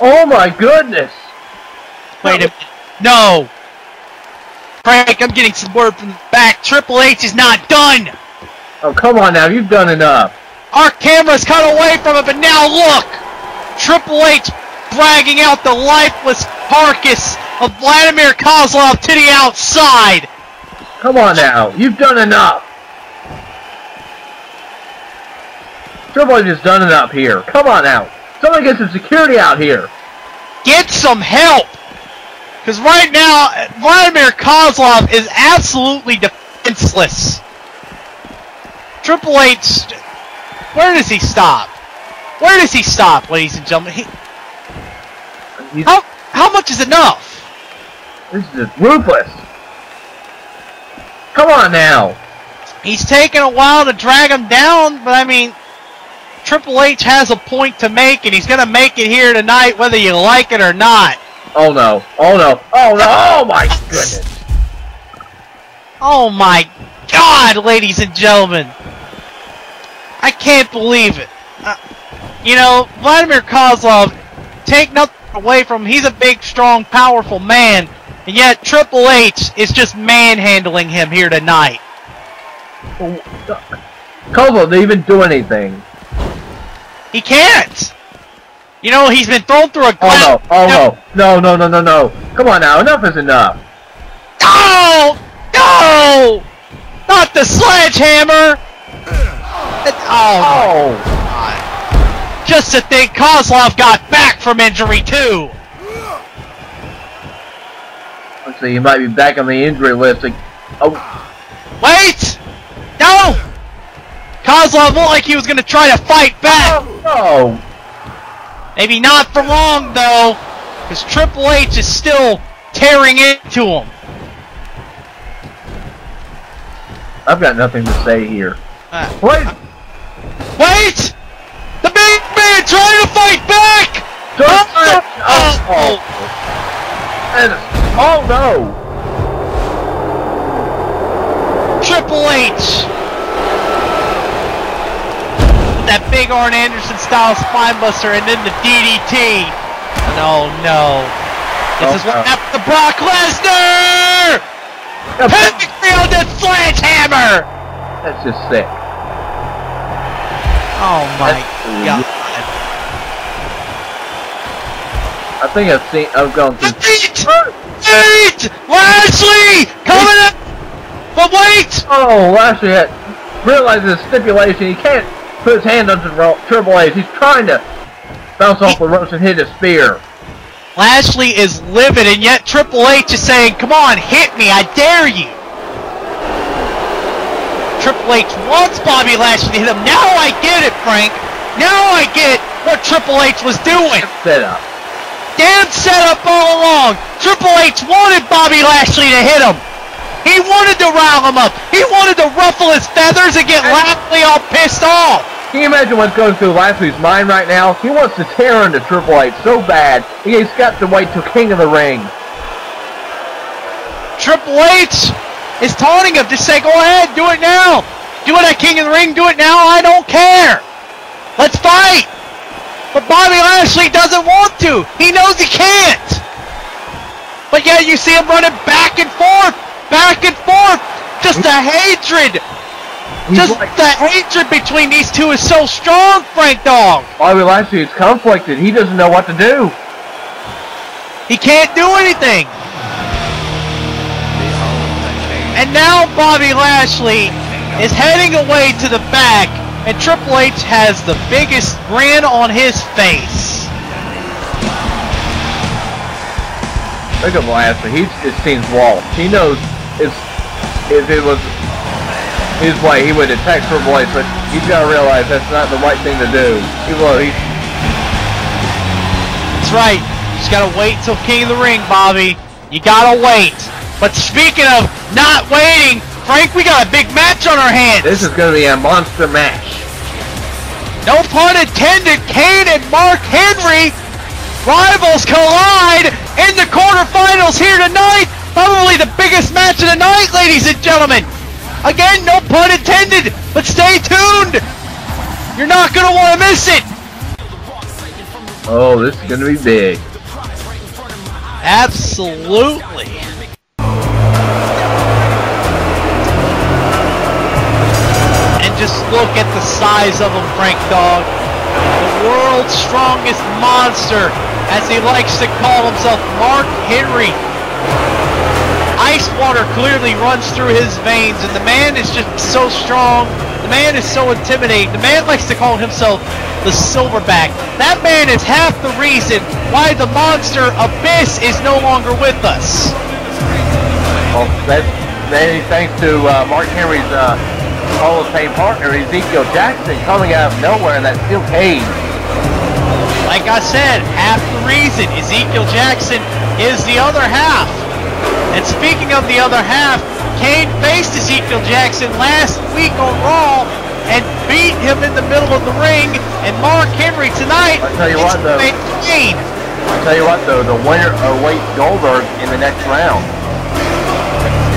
[SPEAKER 3] Oh my goodness!
[SPEAKER 2] Wait a minute. No! Frank, I'm getting some word from the back. Triple H is not done!
[SPEAKER 3] Oh, come on now, you've done enough.
[SPEAKER 2] Our camera's cut away from it, but now look! Triple H dragging out the lifeless carcass of Vladimir Kozlov to the outside!
[SPEAKER 3] Come on now, you've done enough. Triple H has done enough here. Come on now. Somebody get some security out here.
[SPEAKER 2] Get some help! Because right now, Vladimir Kozlov is absolutely defenseless. Triple H, where does he stop? Where does he stop, ladies and gentlemen? How much is enough?
[SPEAKER 3] This is just ruthless. Come on now.
[SPEAKER 2] He's taking a while to drag him down, but I mean, Triple H has a point to make, and he's going to make it here tonight, whether you like it or not.
[SPEAKER 3] Oh no! Oh no! Oh no! Oh my goodness!
[SPEAKER 2] Oh my God, ladies and gentlemen! I can't believe it. You know, Vladimir Kozlov, take nothing away from him. He's a big, strong, powerful man, and yet Triple H is just manhandling him here tonight.
[SPEAKER 3] Kozlov didn't even do anything.
[SPEAKER 2] He can't. You know, he's been thrown through a glass.
[SPEAKER 3] Oh no! Oh no! No! No! No! No! Come on now! Enough is enough.
[SPEAKER 2] No! No! Not the sledgehammer! Oh! God. Just to think Kozlov got back from injury too.
[SPEAKER 3] Let's see, he might be back on the injury list. Oh!
[SPEAKER 2] Wait! No! Kozlov looked like he was going to try to fight back.
[SPEAKER 3] Oh no!
[SPEAKER 2] Maybe not for long though, because Triple H is still tearing into him.
[SPEAKER 3] I've got nothing to say here.
[SPEAKER 2] Wait! Wait! The big man trying to fight back!
[SPEAKER 3] Oh no!
[SPEAKER 2] Triple H! With that big Arn Anderson style spinebuster and then the DDT! No, no. This is what happened to Brock Lesnar! Perfectly on that sledgehammer!
[SPEAKER 3] That's just sick.
[SPEAKER 2] Oh my God.
[SPEAKER 3] I think I've gone through.
[SPEAKER 2] Wait! Lashley! Coming up! But wait!
[SPEAKER 3] Oh, Lashley realizes the stipulation. He can't put his hand under Triple H. He's trying to bounce off the ropes and hit a spear.
[SPEAKER 2] Lashley is livid, and yet Triple H is saying, come on, hit me, I dare you. Triple H wants Bobby Lashley to hit him. Now I get it, Frank. Now I get what Triple H was doing.
[SPEAKER 3] Set up.
[SPEAKER 2] Damn setup all along. Triple H wanted Bobby Lashley to hit him. He wanted to rile him up. He wanted to ruffle his feathers and get Lashley all pissed off.
[SPEAKER 3] Can you imagine what's going through Lashley's mind right now? He wants to tear into Triple H so bad, he's got to wait till King of the Ring.
[SPEAKER 2] Triple H is taunting him. Just say, go ahead, do it now. Do it at King of the Ring, do it now. I don't care. Let's fight. But Bobby Lashley doesn't want to. He knows he can't. But yet you see him running back and forth. Back and forth. Just the hatred. Just the hatred between these two is so strong, Frank Dog.
[SPEAKER 3] Bobby Lashley is conflicted. He doesn't know what to do.
[SPEAKER 2] He can't do anything. And now Bobby Lashley is heading away to the back, and Triple H has the biggest grin on his face.
[SPEAKER 3] Look at Lashley. He just seems lost. He knows if it was his way, he would attack Triple H, but he's got to realize that's not the right thing to do.
[SPEAKER 2] That's right. You just got to wait till King of the Ring, Bobby. You got to wait. But speaking of not waiting, Frank, we got a big match on our hands.
[SPEAKER 3] This is going to be a monster match.
[SPEAKER 2] No pun intended. Kane and Mark Henry, rivals collide in the quarterfinals here tonight. Probably the biggest match of the night, ladies and gentlemen. Again, no pun intended, but stay tuned. You're not going to want to miss it.
[SPEAKER 3] Oh, this is going to be big.
[SPEAKER 2] Absolutely. And just look at the size of him, Frank Dog. The world's strongest monster, as he likes to call himself, Mark Henry. Ice water clearly runs through his veins, and the man is just so strong. The man is so intimidating. The man likes to call himself the Silverback. That man is half the reason why the monster Abyss is no longer with us.
[SPEAKER 3] Well, that's many thanks to Mark Henry's Hall of Fame partner, Ezekiel Jackson, coming out of nowhere in that steel cage.
[SPEAKER 2] Like I said, half the reason Ezekiel Jackson is the other half. And speaking of the other half, Kane faced Ezekiel Jackson last week on Raw and beat him in the middle of the ring. And Mark Henry tonight
[SPEAKER 3] I'll tell you what though.
[SPEAKER 2] Kane.
[SPEAKER 3] I'll tell you what though, the winner awaits Goldberg in the next round.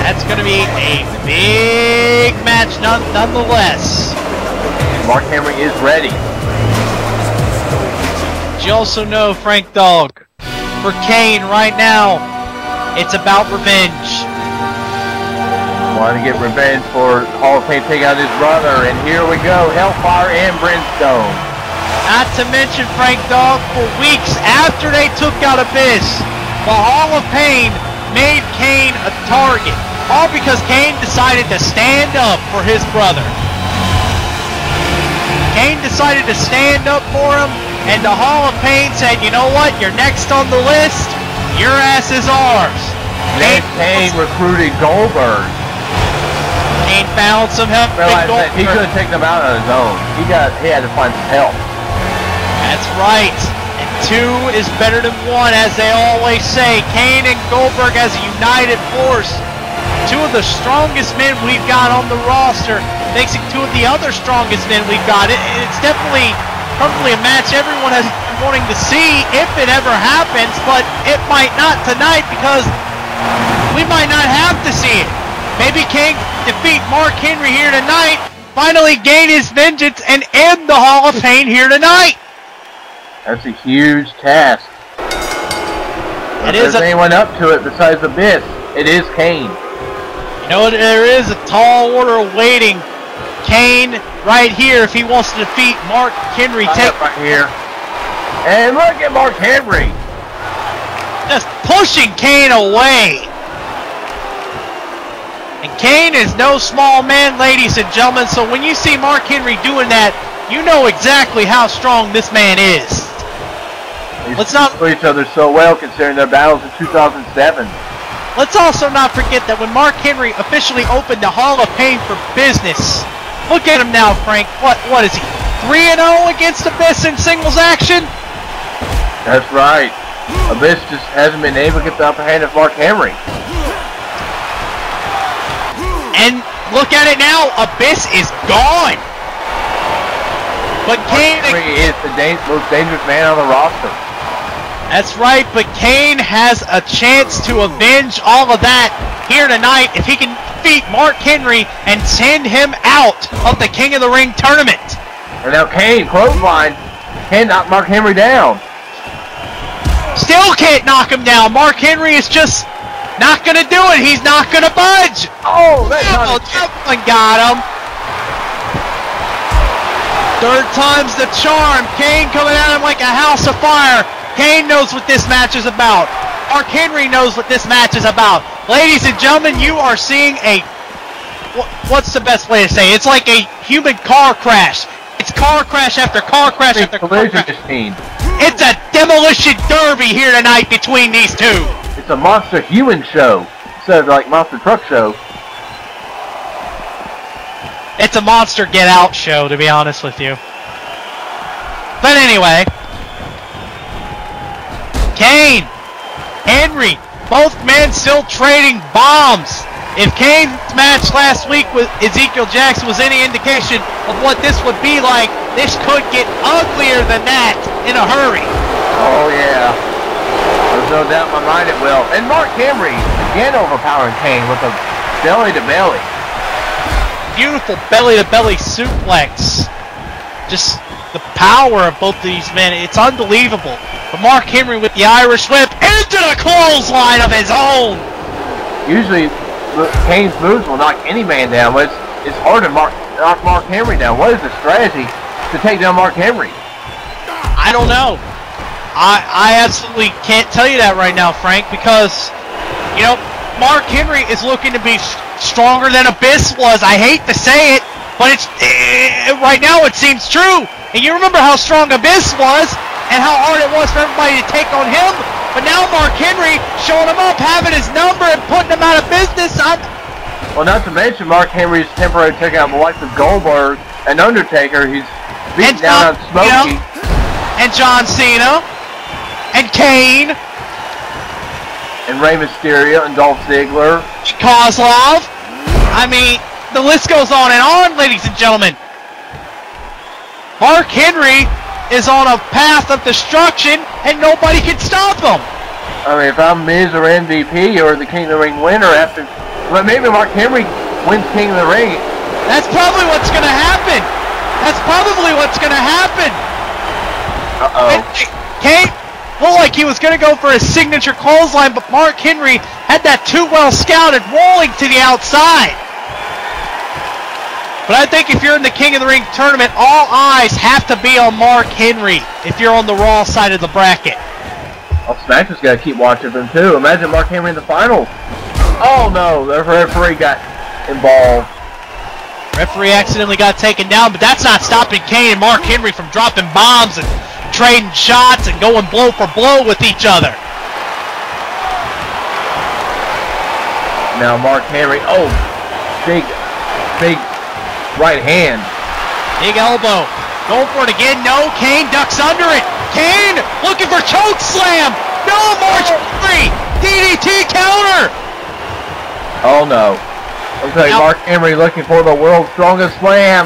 [SPEAKER 2] That's going to be a big match nonetheless.
[SPEAKER 3] Mark Henry is ready.
[SPEAKER 2] But you also know, Frank Dog, for Kane right now, it's about revenge.
[SPEAKER 3] Want to get revenge for Hall of Fame taking out his brother, and here we go, Hellfire and Brimstone.
[SPEAKER 2] Not to mention, Frank Dog, for weeks after they took out Abyss, the Hall of Fame made Kane a target. All because Kane decided to stand up for his brother. Kane decided to stand up for him, and the Hall of Fame said, you know what, you're next on the list, your ass is ours.
[SPEAKER 3] Then Kane recruited Goldberg.
[SPEAKER 2] Kane found some help.
[SPEAKER 3] Realized that he couldn't take them out on his own. He had to find some help.
[SPEAKER 2] That's right. And two is better than one, as they always say. Kane and Goldberg as a united force. Two of the strongest men we've got on the roster, facing two of the other strongest men we've got. It's definitely probably a match everyone has been wanting to see if it ever happens, but it might not tonight because we might not have to see it. Maybe Kane defeat Mark Henry here tonight, finally gain his vengeance, and end the Hall of Fame here tonight.
[SPEAKER 3] That's a huge task. If there's anyone up to it besides Abyss, it is Kane.
[SPEAKER 2] You know, there is a tall order waiting. Kane right here if he wants to defeat Mark Henry.
[SPEAKER 3] Take right here. And look at Mark Henry.
[SPEAKER 2] Just pushing Kane away. And Kane is no small man, ladies and gentlemen, so when you see Mark Henry doing that, you know exactly how strong this man is. Let's not
[SPEAKER 3] play each other so well considering their battles in 2007.
[SPEAKER 2] Let's also not forget that when Mark Henry officially opened the Hall of Fame for business, look at him now, Frank. What is he? 3-0 against Abyss in singles action?
[SPEAKER 3] That's right. Abyss just hasn't been able to get the upper hand of Mark Henry.
[SPEAKER 2] And look at it now, Abyss is gone. But Kane
[SPEAKER 3] is the most dangerous man on the roster.
[SPEAKER 2] That's right, but Kane has a chance to avenge all of that here tonight if he can defeat Mark Henry and send him out of the King of the Ring tournament.
[SPEAKER 3] And now Kane, clothesline, can't knock Mark Henry down.
[SPEAKER 2] Still can't knock him down. Mark Henry is just not going to do it. He's not going to budge.
[SPEAKER 3] Oh, that
[SPEAKER 2] one got him. Third time's the charm. Kane coming at him like a house of fire. Kane knows what this match is about. Mark Henry knows what this match is about. Ladies and gentlemen, you are seeing a... What's the best way to say it? It's like a human car crash. It's car crash after car crash after car crash. It's a demolition derby here tonight between these two.
[SPEAKER 3] It's a monster human show instead of like monster truck show.
[SPEAKER 2] It's a monster get out show, to be honest with you. But anyway, Kane, Henry, both men still trading bombs. If Kane's match last week with Ezekiel Jackson was any indication of what this would be like, this could get uglier than that in a hurry.
[SPEAKER 3] Oh yeah, there's no doubt in my mind it will. And Mark Henry again overpowering Kane with a belly-to-belly.
[SPEAKER 2] Beautiful belly-to-belly suplex. Just the power of both of these men, it's unbelievable. But Mark Henry with the Irish whip into the clothesline of his own.
[SPEAKER 3] Usually, Kane's moves will knock any man down, but it's hard to knock Mark Henry down. What is the strategy to take down Mark Henry?
[SPEAKER 2] I don't know. I absolutely can't tell you that right now, Frank, because, you know, Mark Henry is looking to be stronger than Abyss was. I hate to say it, but it's right now it seems true. And you remember how strong Abyss was and how hard it was for everybody to take on him. But now Mark Henry showing him up, having his number, and putting him out of business.
[SPEAKER 3] Well, not to mention Mark Henry's temporary taking out the likes of Goldberg and Undertaker. He's beating down on Smokey.
[SPEAKER 2] and John Cena and Kane
[SPEAKER 3] and Rey Mysterio and Dolph Ziggler.
[SPEAKER 2] Kozlov. I mean, the list goes on, ladies and gentlemen. Mark Henry is on a path of destruction, and nobody can stop him.
[SPEAKER 3] I mean, if I'm Miz or MVP or the King of the Ring winner after, well, maybe Mark Henry wins King of the Ring.
[SPEAKER 2] That's probably what's going to happen.
[SPEAKER 3] Uh-oh.
[SPEAKER 2] Kane looked like he was going to go for his signature clothesline, but Mark Henry had that too well scouted, rolling to the outside. But I think if you're in the King of the Ring tournament, all eyes have to be on Mark Henry if you're on the Raw side of the bracket.
[SPEAKER 3] Well, SmackDown's got to keep watching them, too. Imagine Mark Henry in the finals. Oh, no. The referee got involved.
[SPEAKER 2] Referee accidentally got taken down, but that's not stopping Kane and Mark Henry from dropping bombs and trading shots and going blow for blow with each other.
[SPEAKER 3] Now Mark Henry, oh, big right hand.
[SPEAKER 2] Big elbow. Going for it again. No, Kane ducks under it. Kane looking for choke slam. No, Mark Henry. DDT counter.
[SPEAKER 3] Oh no. Okay,
[SPEAKER 2] Now,
[SPEAKER 3] Mark Henry looking for the world's strongest slam.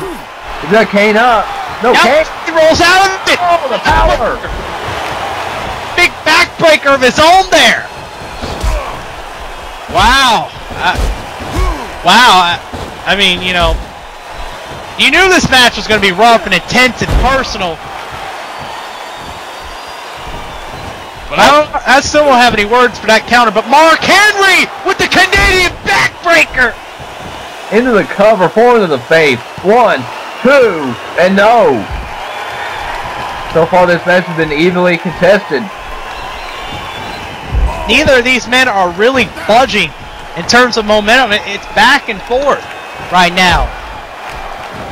[SPEAKER 3] He's got Kane up. No, Kane.
[SPEAKER 2] He rolls out of it.
[SPEAKER 3] Oh, the power.
[SPEAKER 2] Big backbreaker of his own there. Wow. Wow. I mean, you know, you knew this match was going to be rough and intense and personal. But I still don't have any words for that counter. But Mark Henry with the Canadian backbreaker.
[SPEAKER 3] Into the cover, forward to the face. 1, 2, and no. So far this match has been evenly contested.
[SPEAKER 2] Neither of these men are really budging in terms of momentum. It's back and forth right now.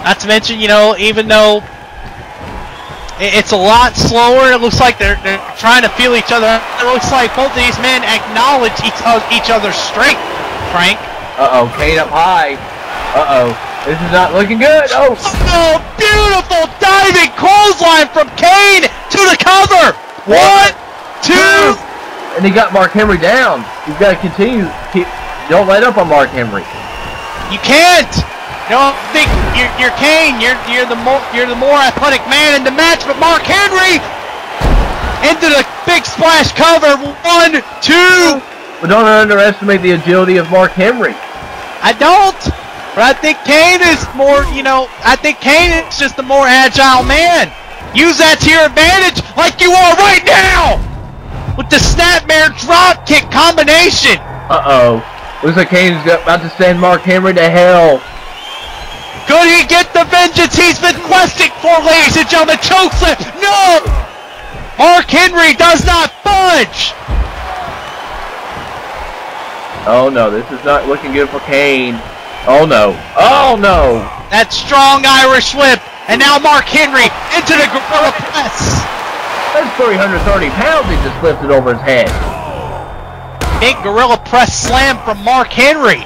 [SPEAKER 2] Not to mention, you know, even though it's a lot slower, it looks like they're trying to feel each other. It looks like both of these men acknowledge each other's strength, Frank.
[SPEAKER 3] Uh-oh, Kane up high. Uh-oh, this is not looking good. Oh,
[SPEAKER 2] beautiful diving clothesline from Kane to the cover. 1, 2.
[SPEAKER 3] And he got Mark Henry down. You've got to continue. Don't let up on Mark Henry.
[SPEAKER 2] You can't. No, I think you're Kane. You're the more athletic man in the match. But Mark Henry into the big splash cover. 1, 2.
[SPEAKER 3] But don't underestimate the agility of Mark Henry.
[SPEAKER 2] I don't. But I think Kane is more. You know, I think Kane is just the more agile man. Use that to your advantage, like you are right now, with the snapmare drop kick combination.
[SPEAKER 3] Uh-oh. Looks like Kane's about to send Mark Henry to hell.
[SPEAKER 2] Could he get the vengeance he's been questing for, ladies and gentlemen? Chokeslam. No! Mark Henry does not budge.
[SPEAKER 3] Oh no, this is not looking good for Kane. Oh no. Oh no.
[SPEAKER 2] That strong Irish whip. And now Mark Henry into the gorilla press.
[SPEAKER 3] That's 330 pounds he just lifted over his head.
[SPEAKER 2] Big gorilla press slam from Mark Henry.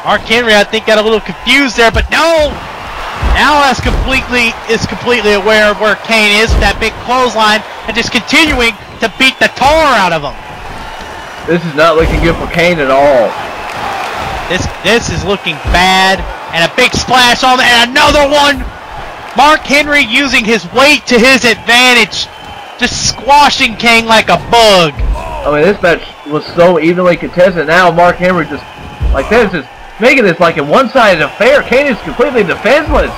[SPEAKER 2] Mark Henry, I think, got a little confused there, but no. Now is completely aware of where Kane is with that big clothesline and just continuing to beat the tar out of him.
[SPEAKER 3] This is not looking good for Kane at all.
[SPEAKER 2] This is looking bad, and a big splash on there, and another one. Mark Henry using his weight to his advantage, just squashing Kane like a bug.
[SPEAKER 3] I mean, this match was so evenly contested. Now Mark Henry just, like this, is making this like a one-sided affair. Kane is completely defenseless.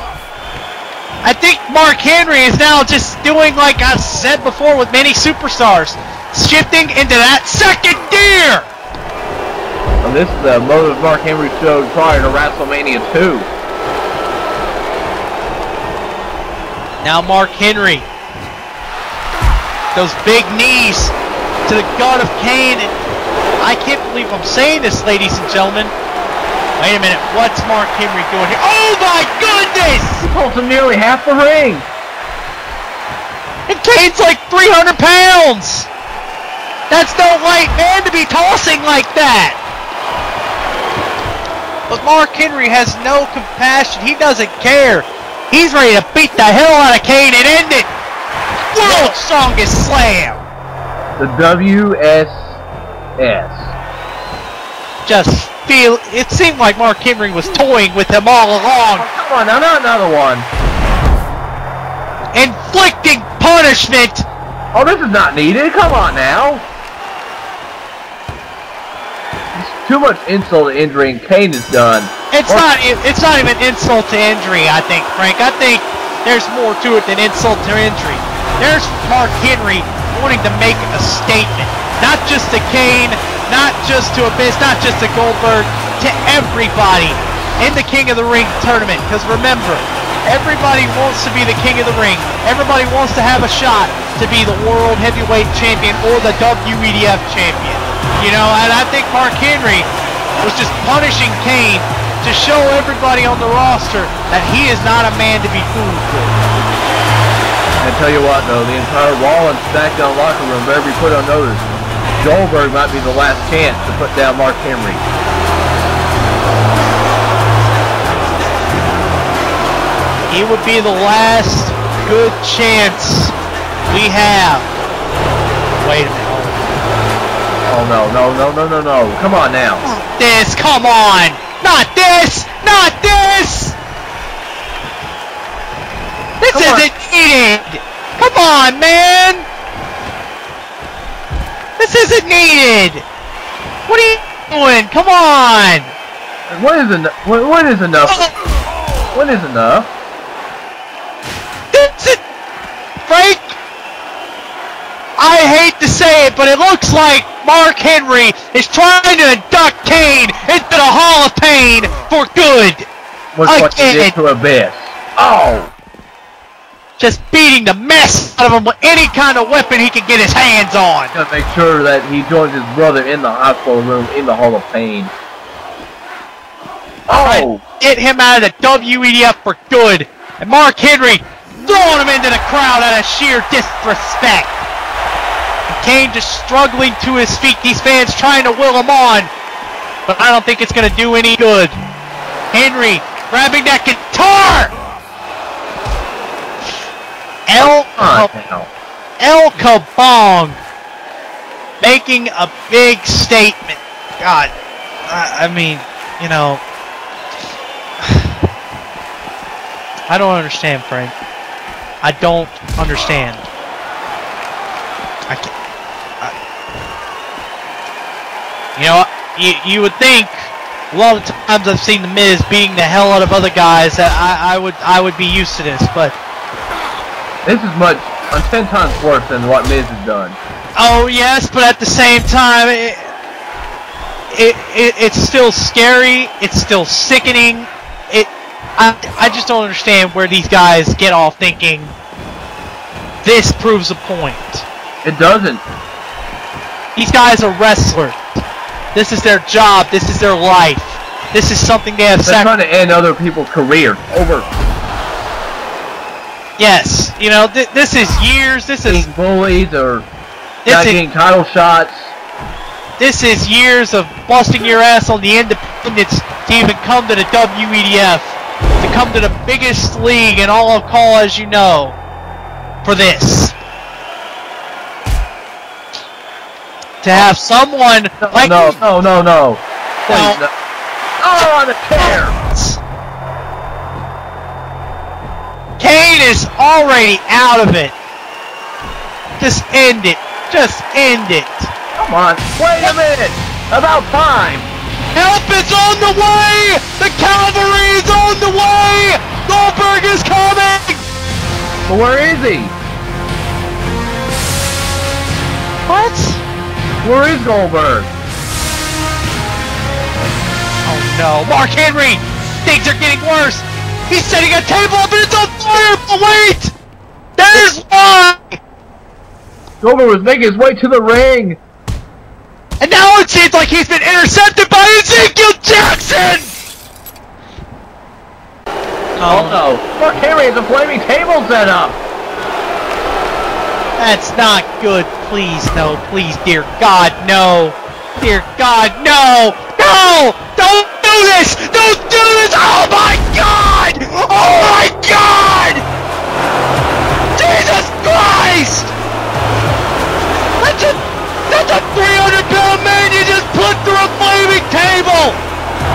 [SPEAKER 2] I think Mark Henry is now just doing like I've said before with many superstars, shifting into that second gear.
[SPEAKER 3] And this is the motive Mark Henry showed prior to WrestleMania 2.
[SPEAKER 2] Now Mark Henry, those big knees to the gut of Kane. And I can't believe I'm saying this, ladies and gentlemen. Wait a minute, what's Mark Henry doing here? Oh my goodness!
[SPEAKER 3] He pulls him nearly half the ring.
[SPEAKER 2] And Kane's like 300 pounds. That's no light man to be tossing like that. But Mark Henry has no compassion. He doesn't care. He's ready to beat the hell out of Kane and end it. World's strongest slam.
[SPEAKER 3] The WSS.
[SPEAKER 2] Just feel, it seemed like Mark Henry was toying with him all along.
[SPEAKER 3] Oh, come on, now not another one.
[SPEAKER 2] Inflicting punishment.
[SPEAKER 3] Oh, this is not needed. Come on now. It's too much insult to injury, and Kane is done.
[SPEAKER 2] It's not even insult to injury, I think, Frank. I think there's more to it than insult to injury. There's Mark Henry wanting to make a statement. Not just to Kane, not just to Abyss, not just to Goldberg, to everybody in the King of the Ring tournament. Because remember, everybody wants to be the King of the Ring. Everybody wants to have a shot to be the World Heavyweight Champion or the WEDF Champion. You know, and I think Mark Henry was just punishing Kane to show everybody on the roster that he is not a man to be fooled with.
[SPEAKER 3] I tell you what, though, the entire Raw and SmackDown locker room better be put on notice. Goldberg might be the last chance to put down Mark Henry.
[SPEAKER 2] He would be the last good chance we have. Wait a minute.
[SPEAKER 3] Oh, no. Come on now.
[SPEAKER 2] This, come on. Not this. Not this. This isn't needed. Come on, man. This isn't needed. What are you doing? Come on.
[SPEAKER 3] What is enough? What is enough? What is enough?
[SPEAKER 2] This is, Frank, I hate to say it, but it looks like Mark Henry is trying to induct Kane into the Hall of Pain for good.
[SPEAKER 3] What's what you did to Abyss? Oh!
[SPEAKER 2] Just beating the mess out of him with any kind of weapon he can get his hands on.
[SPEAKER 3] Gotta make sure that he joins his brother in the hospital room in the Hall of Pain. Oh!
[SPEAKER 2] Get him out of the WEDF for good. And Mark Henry throwing him into the crowd out of sheer disrespect. And Kane just struggling to his feet. These fans trying to will him on. But I don't think it's going to do any good. Henry grabbing that guitar. El Kabong making a big statement. God, I mean, you know, I don't understand, Frank. I don't understand. I can't. You know, you would think a lot of times I've seen The Miz beating the hell out of other guys that I would be used to this, but
[SPEAKER 3] this is much 10 times worse than what Miz has done.
[SPEAKER 2] Oh yes, but at the same time, it's still scary. It's still sickening. I just don't understand where these guys get off thinking this proves a point.
[SPEAKER 3] It doesn't.
[SPEAKER 2] These guys are wrestlers. This is their job. This is their life. This is something they have
[SPEAKER 3] sacrificed. They're trying to end other people's careers. Over.
[SPEAKER 2] Yes, you know, this is years. This is
[SPEAKER 3] being bullied or not getting title shots.
[SPEAKER 2] This is years of busting your ass on the independents to even come to the WEDF, to come to the biggest league in all of college, you know, for this. To have someone like
[SPEAKER 3] no. Please, no. Oh, on the chair.
[SPEAKER 2] Kane is already out of it. Just end it. Just end it.
[SPEAKER 3] Come on. Wait a minute. About time.
[SPEAKER 2] Help is on the way. The cavalry is on the way. Goldberg is coming.
[SPEAKER 3] But where is he?
[SPEAKER 2] What?
[SPEAKER 3] Where is Goldberg?
[SPEAKER 2] Oh no. Mark Henry. Things are getting worse. He's setting a table up and it's on fire! But wait! There's why!
[SPEAKER 3] Goldberg was making his way to the ring!
[SPEAKER 2] And now it seems like he's been intercepted by Ezekiel Jackson!
[SPEAKER 3] Oh no! Mark Henry has a flaming table set up!
[SPEAKER 2] That's not good. Please, no. Please, dear God, no. Dear God, no! No! Don't do this! Don't do this! Oh my God! Oh my God! Jesus Christ! That's a 300-pound man you just put through a flaming table!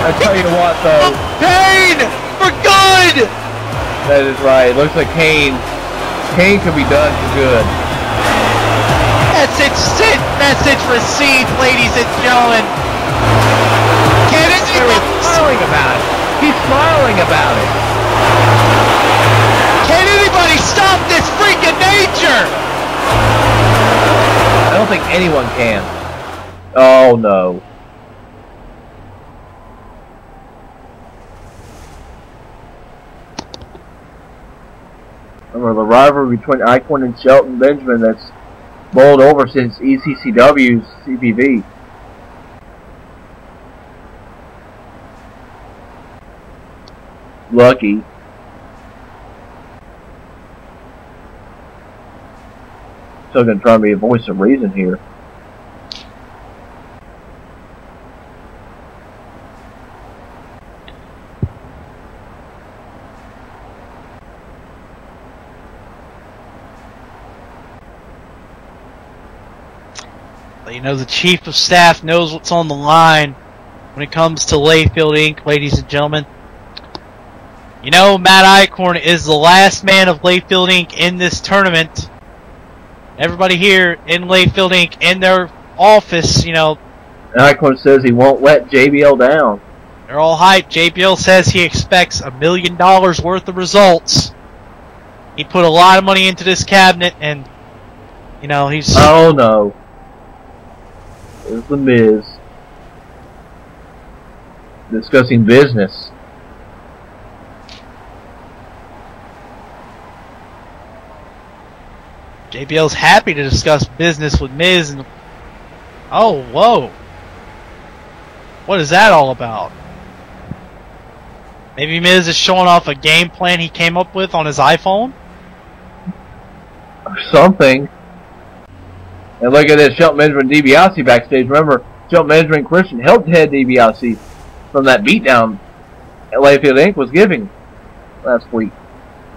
[SPEAKER 3] I tell you what, though.
[SPEAKER 2] Pain! For good!
[SPEAKER 3] That is right. It looks like Kane could be done for good.
[SPEAKER 2] Message received, ladies and gentlemen.
[SPEAKER 3] He's smiling about it. He's smiling about it.
[SPEAKER 2] Can anybody stop this freak of nature?
[SPEAKER 3] I don't think anyone can. Oh no. Remember the rivalry between Eichorn and Shelton Benjamin that's bowled over since ECCW's CPV. Lucky. Still gonna try to be a voice of reason here.
[SPEAKER 2] You know, the Chief of Staff knows what's on the line when it comes to Layfield Inc., ladies and gentlemen. You know, Matt Eichorn is the last man of Layfield Inc. in this tournament. Everybody here in Layfield Inc. in their office, you know.
[SPEAKER 3] Eichorn says he won't let JBL down.
[SPEAKER 2] They're all hyped. JBL says he expects $1 million worth of results. He put a lot of money into this cabinet, and, you know, he's...
[SPEAKER 3] Oh, no. There's the Miz. Discussing business.
[SPEAKER 2] JBL's happy to discuss business with Miz, and... Oh, whoa. What is that all about? Maybe Miz is showing off a game plan he came up with on his iPhone?
[SPEAKER 3] Or something. And look at this, Shelton Benjamin and DiBiase backstage. Remember, Shelton Benjamin and Christian helped head DiBiase from that beatdown that Layfield Inc. was giving last week.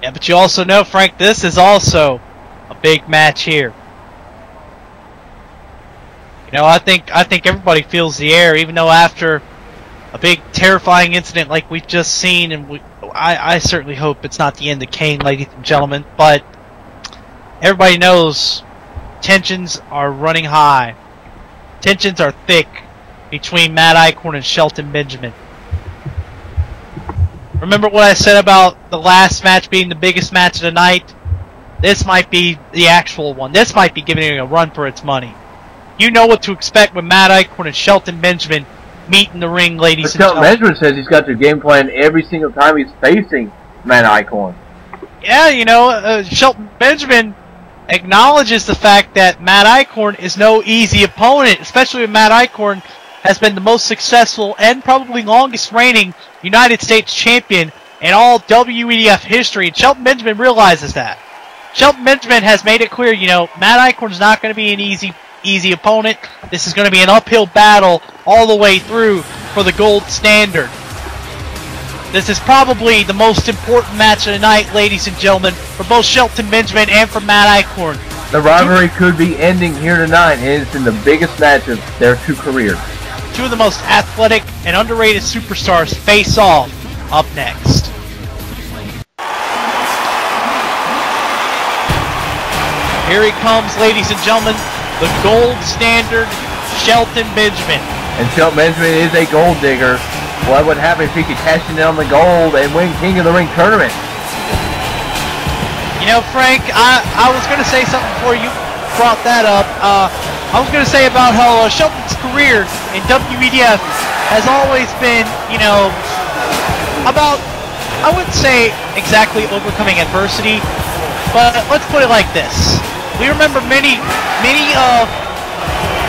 [SPEAKER 2] Yeah, but you also know, Frank, this is also a big match here. You know, I think everybody feels the air, even though after a big terrifying incident like we've just seen, and I certainly hope it's not the end of Kane, ladies and gentlemen, but everybody knows tensions are running high. Tensions are thick between Matt Eichorn and Shelton Benjamin. Remember what I said about the last match being the biggest match of the night? This might be the actual one. This might be giving it a run for its money. You know what to expect when Matt Eichorn and Shelton Benjamin meet in the ring, ladies and gentlemen.
[SPEAKER 3] Shelton Benjamin says he's got their game plan every single time he's facing Matt Eichorn.
[SPEAKER 2] Yeah, you know, Shelton Benjamin acknowledges the fact that Matt Eichorn is no easy opponent, especially when Matt Eichorn has been the most successful and probably longest reigning United States champion in all WEDF history, and Shelton Benjamin realizes that. Shelton Benjamin has made it clear, you know, Matt Eichorn's not going to be an easy opponent. This is going to be an uphill battle all the way through for the gold standard. This is probably the most important match of the night, ladies and gentlemen, for both Shelton Benjamin and for Matt Eichorn.
[SPEAKER 3] The rivalry could be ending here tonight, and it's in the biggest match of their two careers.
[SPEAKER 2] Two of the most athletic and underrated superstars face off up next. Here he comes, ladies and gentlemen, the gold standard, Shelton Benjamin.
[SPEAKER 3] And Shelton Benjamin is a gold digger. What would happen if he could cash in on the gold and win King of the Ring tournament?
[SPEAKER 2] You know, Frank, I was going to say something before you brought that up. I was going to say about how Shelton's career in WEDF has always been, you know, about, I wouldn't say exactly overcoming adversity, but let's put it like this. We remember many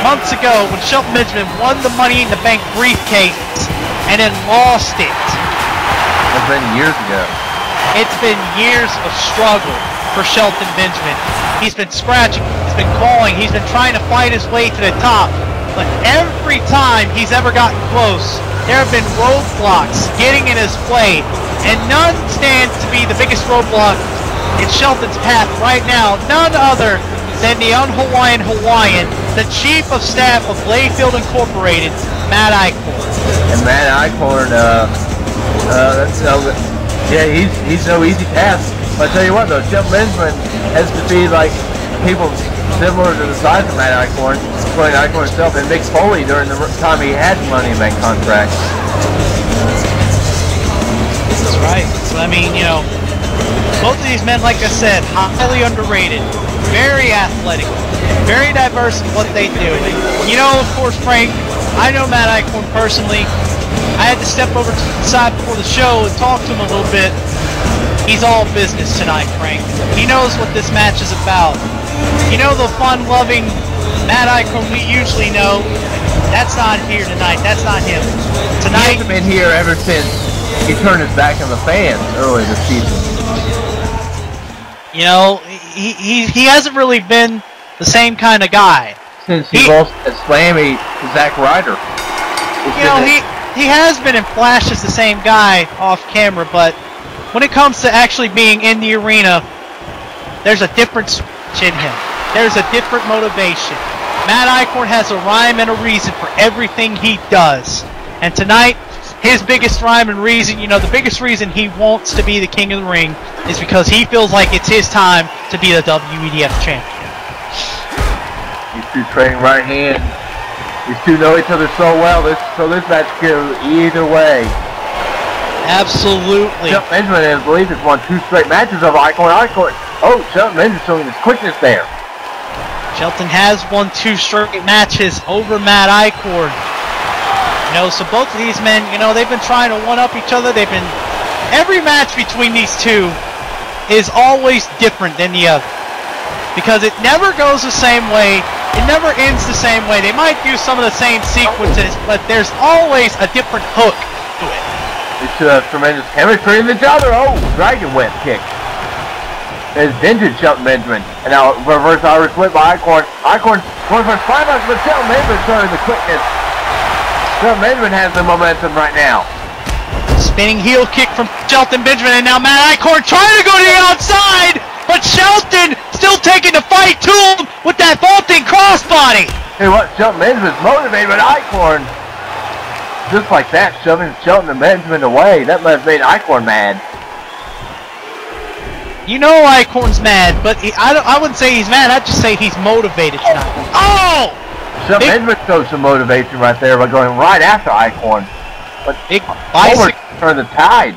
[SPEAKER 2] months ago when Shelton Benjamin won the Money in the Bank briefcase and then lost it.
[SPEAKER 3] It's been years ago.
[SPEAKER 2] It's been years of struggle for Shelton Benjamin. He's been scratching, he's been clawing, he's been trying to fight his way to the top. But every time he's ever gotten close, there have been roadblocks getting in his way, and none stands to be the biggest roadblock in Shelton's path right now, none other than the un-Hawaiian Hawaiian, the Chief of Staff of Layfield Incorporated, Matt Eichorn.
[SPEAKER 3] And Matt Eichorn, yeah, he's no easy task. But I tell you what though, Shelton Benjamin has to be like people similar to the size of Matt Eichorn, including Eichorn himself, and Mick Foley during the time he had Money in the Bank contract.
[SPEAKER 2] That's right. So I mean, you know, both of these men, like I said, highly underrated, very athletic, very diverse in what they do. You know, of course, Frank, I know Matt Eichorn personally. I had to step over to the side before the show and talk to him a little bit. He's all business tonight, Frank. He knows what this match is about. You know the fun-loving Matt Eichorn we usually know? That's not here tonight. That's not him. Tonight,
[SPEAKER 3] He hasn't been here ever since he turned his back on the fans early this season.
[SPEAKER 2] you know, he hasn't really been the same kind of guy.
[SPEAKER 3] Since he lost at Slammy to Zack Ryder.
[SPEAKER 2] You know, he has been in flashes the same guy off camera, but when it comes to actually being in the arena, there's a different switch in him. There's a different motivation. Matt Eichorn has a rhyme and a reason for everything he does. And tonight, his biggest rhyme and reason, you know, the biggest reason he wants to be the king of the ring is because he feels like it's his time to be the WEDF champion.
[SPEAKER 3] These two trading right hand. These two know each other so well, so this match could go either way.
[SPEAKER 2] Absolutely.
[SPEAKER 3] Shelton Benjamin, I believe, has won 2 straight matches of Eichorn. Oh, Shelton Benjamin showing his quickness there.
[SPEAKER 2] Shelton has won 2 straight matches over Matt Eichorn. You know, so both of these men, you know, they've been trying to one-up each other. Every match between these two is always different than the other. Because it never goes the same way. It never ends the same way. They might do some of the same sequences, but there's always a different hook to it.
[SPEAKER 3] These two have tremendous chemistry with each other. Oh, dragon whip kick. There's vintage Shelton Benjamin. And now reverse Irish whip by Eichorn. Eichorn going for a spine-box, but Shelton Benjamin showing the quickness. Shelton Benjamin has the momentum right now.
[SPEAKER 2] Spinning heel kick from Shelton Benjamin, and now Matt Eichorn trying to go to the outside, but Shelton still taking the fight to him with that vaulting crossbody.
[SPEAKER 3] Hey, what? Shelton Benjamin's motivated, but Eichorn, just like that, shoving Shelton and Benjamin away. That must have made Eichorn mad.
[SPEAKER 2] You know Eichorn's mad, but I wouldn't say he's mad. I'd just say he's motivated tonight. Oh!
[SPEAKER 3] Shelton Benjamin shows some motivation right there by going right after Eichorn. But
[SPEAKER 2] big
[SPEAKER 3] Homer turned the tide.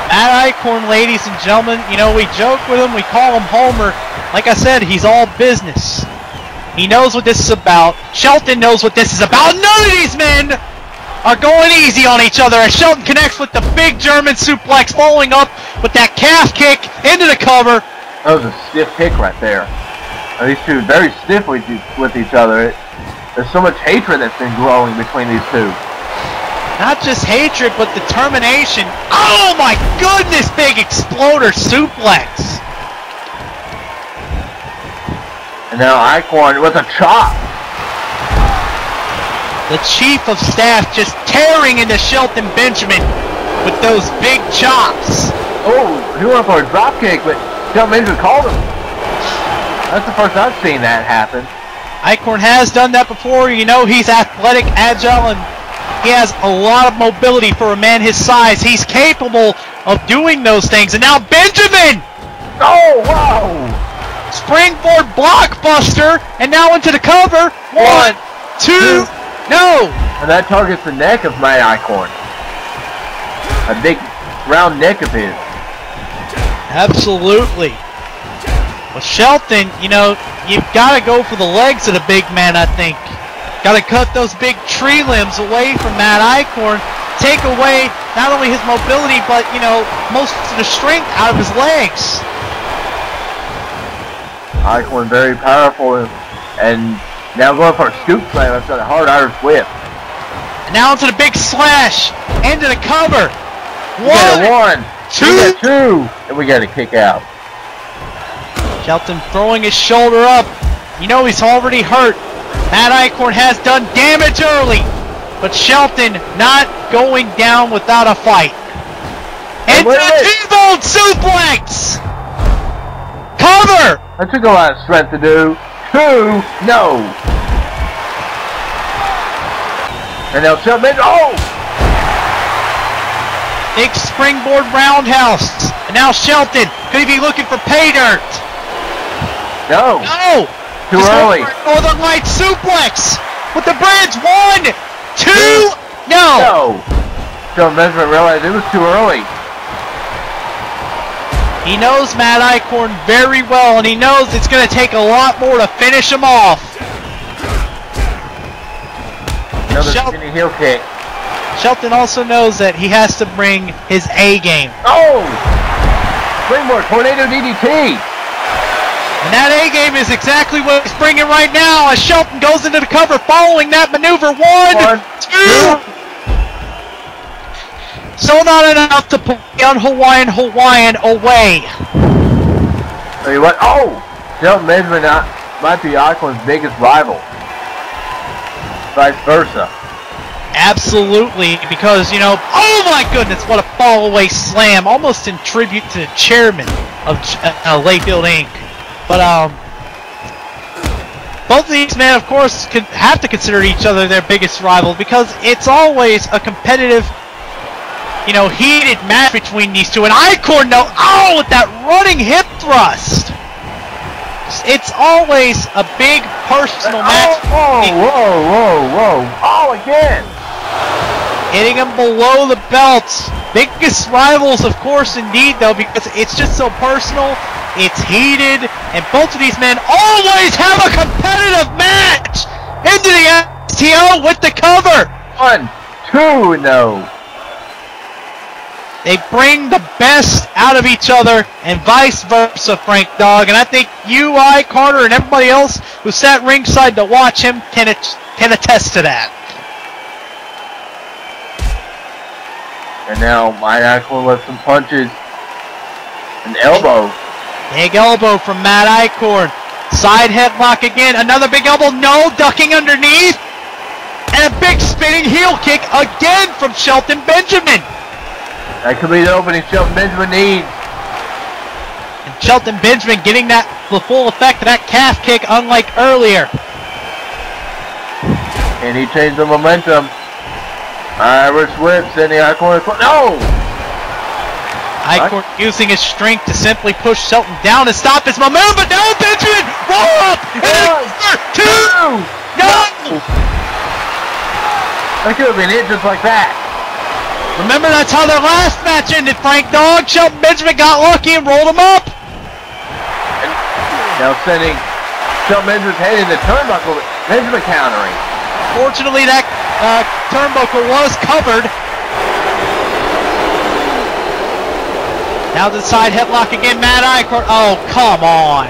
[SPEAKER 2] Matt Eichorn, ladies and gentlemen, you know, we joke with him, we call him Homer. Like I said, he's all business. He knows what this is about. Shelton knows what this is about. None of these men are going easy on each other as Shelton connects with the big German suplex, following up with that calf kick into the cover.
[SPEAKER 3] That was a stiff kick right there. These two very stiff with each other. There's so much hatred that's been growing between these two.
[SPEAKER 2] Not just hatred, but determination. Oh my goodness, big exploder suplex.
[SPEAKER 3] And now Eichorn with a chop.
[SPEAKER 2] The Chief of Staff just tearing into Shelton Benjamin with those big chops.
[SPEAKER 3] Oh, he went for a drop kick, but Shelton Benjamin called him. That's the first I've seen that happen.
[SPEAKER 2] Eichorn has done that before. You know, he's athletic, agile, and he has a lot of mobility for a man his size. He's capable of doing those things. And now Benjamin!
[SPEAKER 3] Oh, wow!
[SPEAKER 2] Springboard blockbuster, and now into the cover. One, two, no!
[SPEAKER 3] And that targets the neck of Matt Eichorn. A big round neck of his.
[SPEAKER 2] Absolutely. Well, Shelton, you know, you've got to go for the legs of the big man, I think. Got to cut those big tree limbs away from Matt Eichorn. Take away not only his mobility, but, you know, most of the strength out of his legs.
[SPEAKER 3] Eichorn very powerful, and now going for a scoop slam after a hard Irish whip.
[SPEAKER 2] And now into the big slash, into the cover.
[SPEAKER 3] One, two, and we got a kick out.
[SPEAKER 2] Shelton throwing his shoulder up. You know he's already hurt. Matt Eichorn has done damage early. But Shelton not going down without a fight. And the T-bone suplex! Cover!
[SPEAKER 3] That took a lot of strength to do. 2, no. And now Shelton Benjamin, oh!
[SPEAKER 2] Big springboard roundhouse. And now Shelton, could he be looking for pay dirt?
[SPEAKER 3] No.
[SPEAKER 2] No!
[SPEAKER 3] Too early.
[SPEAKER 2] Northern Light suplex! With the bridge, 1, 2, no!
[SPEAKER 3] No. Shelton Benjamin realized it was too early.
[SPEAKER 2] He knows Matt Eichorn very well, and he knows it's going to take a lot more to finish him off.
[SPEAKER 3] Another skinny heel kick.
[SPEAKER 2] Shelton also knows that he has to bring his A game.
[SPEAKER 3] Oh! Springboard tornado DDT.
[SPEAKER 2] And that A game is exactly what he's bringing right now as Shelton goes into the cover following that maneuver. 1, 2. So not enough to put the Hawaiian away.
[SPEAKER 3] Tell you what, oh! Shelton Benjamin might be Eichorn's biggest rival. Vice versa.
[SPEAKER 2] Absolutely, because, you know, oh my goodness, what a fall-away slam, almost in tribute to the chairman of Layfield Inc. But, both of these men, of course, have to consider each other their biggest rival because it's always a competitive, you know, heated match between these two. And Eichorn, though, oh, with that running hip thrust. It's always a big personal match.
[SPEAKER 3] Oh, whoa. Oh, again.
[SPEAKER 2] Hitting him below the belts. Biggest rivals, of course, indeed, though, because it's just so personal. It's heated, and both of these men always have a competitive match into the STO with the cover.
[SPEAKER 3] 1, 2, no.
[SPEAKER 2] They bring the best out of each other, and vice versa, Frank Dog. And I think you, Carter, and everybody else who sat ringside to watch him can attest to that.
[SPEAKER 3] And now Matt Eichorn with some punches. An elbow.
[SPEAKER 2] Big elbow from Matt Eichorn. Side headlock again. Another big elbow. No, ducking underneath. And a big spinning heel kick again from Shelton Benjamin.
[SPEAKER 3] That could be the opening Shelton Benjamin needs.
[SPEAKER 2] And Shelton Benjamin getting the full effect of that calf kick, unlike earlier.
[SPEAKER 3] And he changed the momentum. Irish whip, sending Eichorn. No!
[SPEAKER 2] Eichorn using his strength to simply push Shelton down and stop his momentum, but now Benjamin! Roll up! And 2! No!
[SPEAKER 3] That could have been it just like that.
[SPEAKER 2] Remember, that's how their last match ended, Frank Dog. Shelton Benjamin got lucky and rolled him up.
[SPEAKER 3] And now sending Shelton Benjamin's head in the turnbuckle. Benjamin countering.
[SPEAKER 2] Fortunately, that turnbuckle was covered. Now the side headlock again, Matt Eichorn. Oh, come on.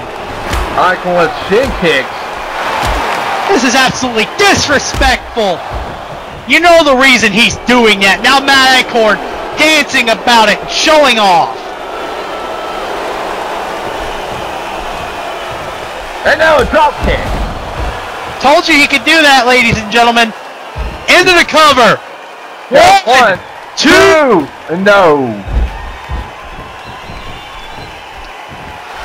[SPEAKER 3] Eichorn with shin kicks.
[SPEAKER 2] This is absolutely disrespectful. You know the reason he's doing that. Now Matt Eichorn dancing about it, showing off.
[SPEAKER 3] And now a drop kick.
[SPEAKER 2] Told you he could do that, ladies and gentlemen. Into the cover.
[SPEAKER 3] 1, 2, no.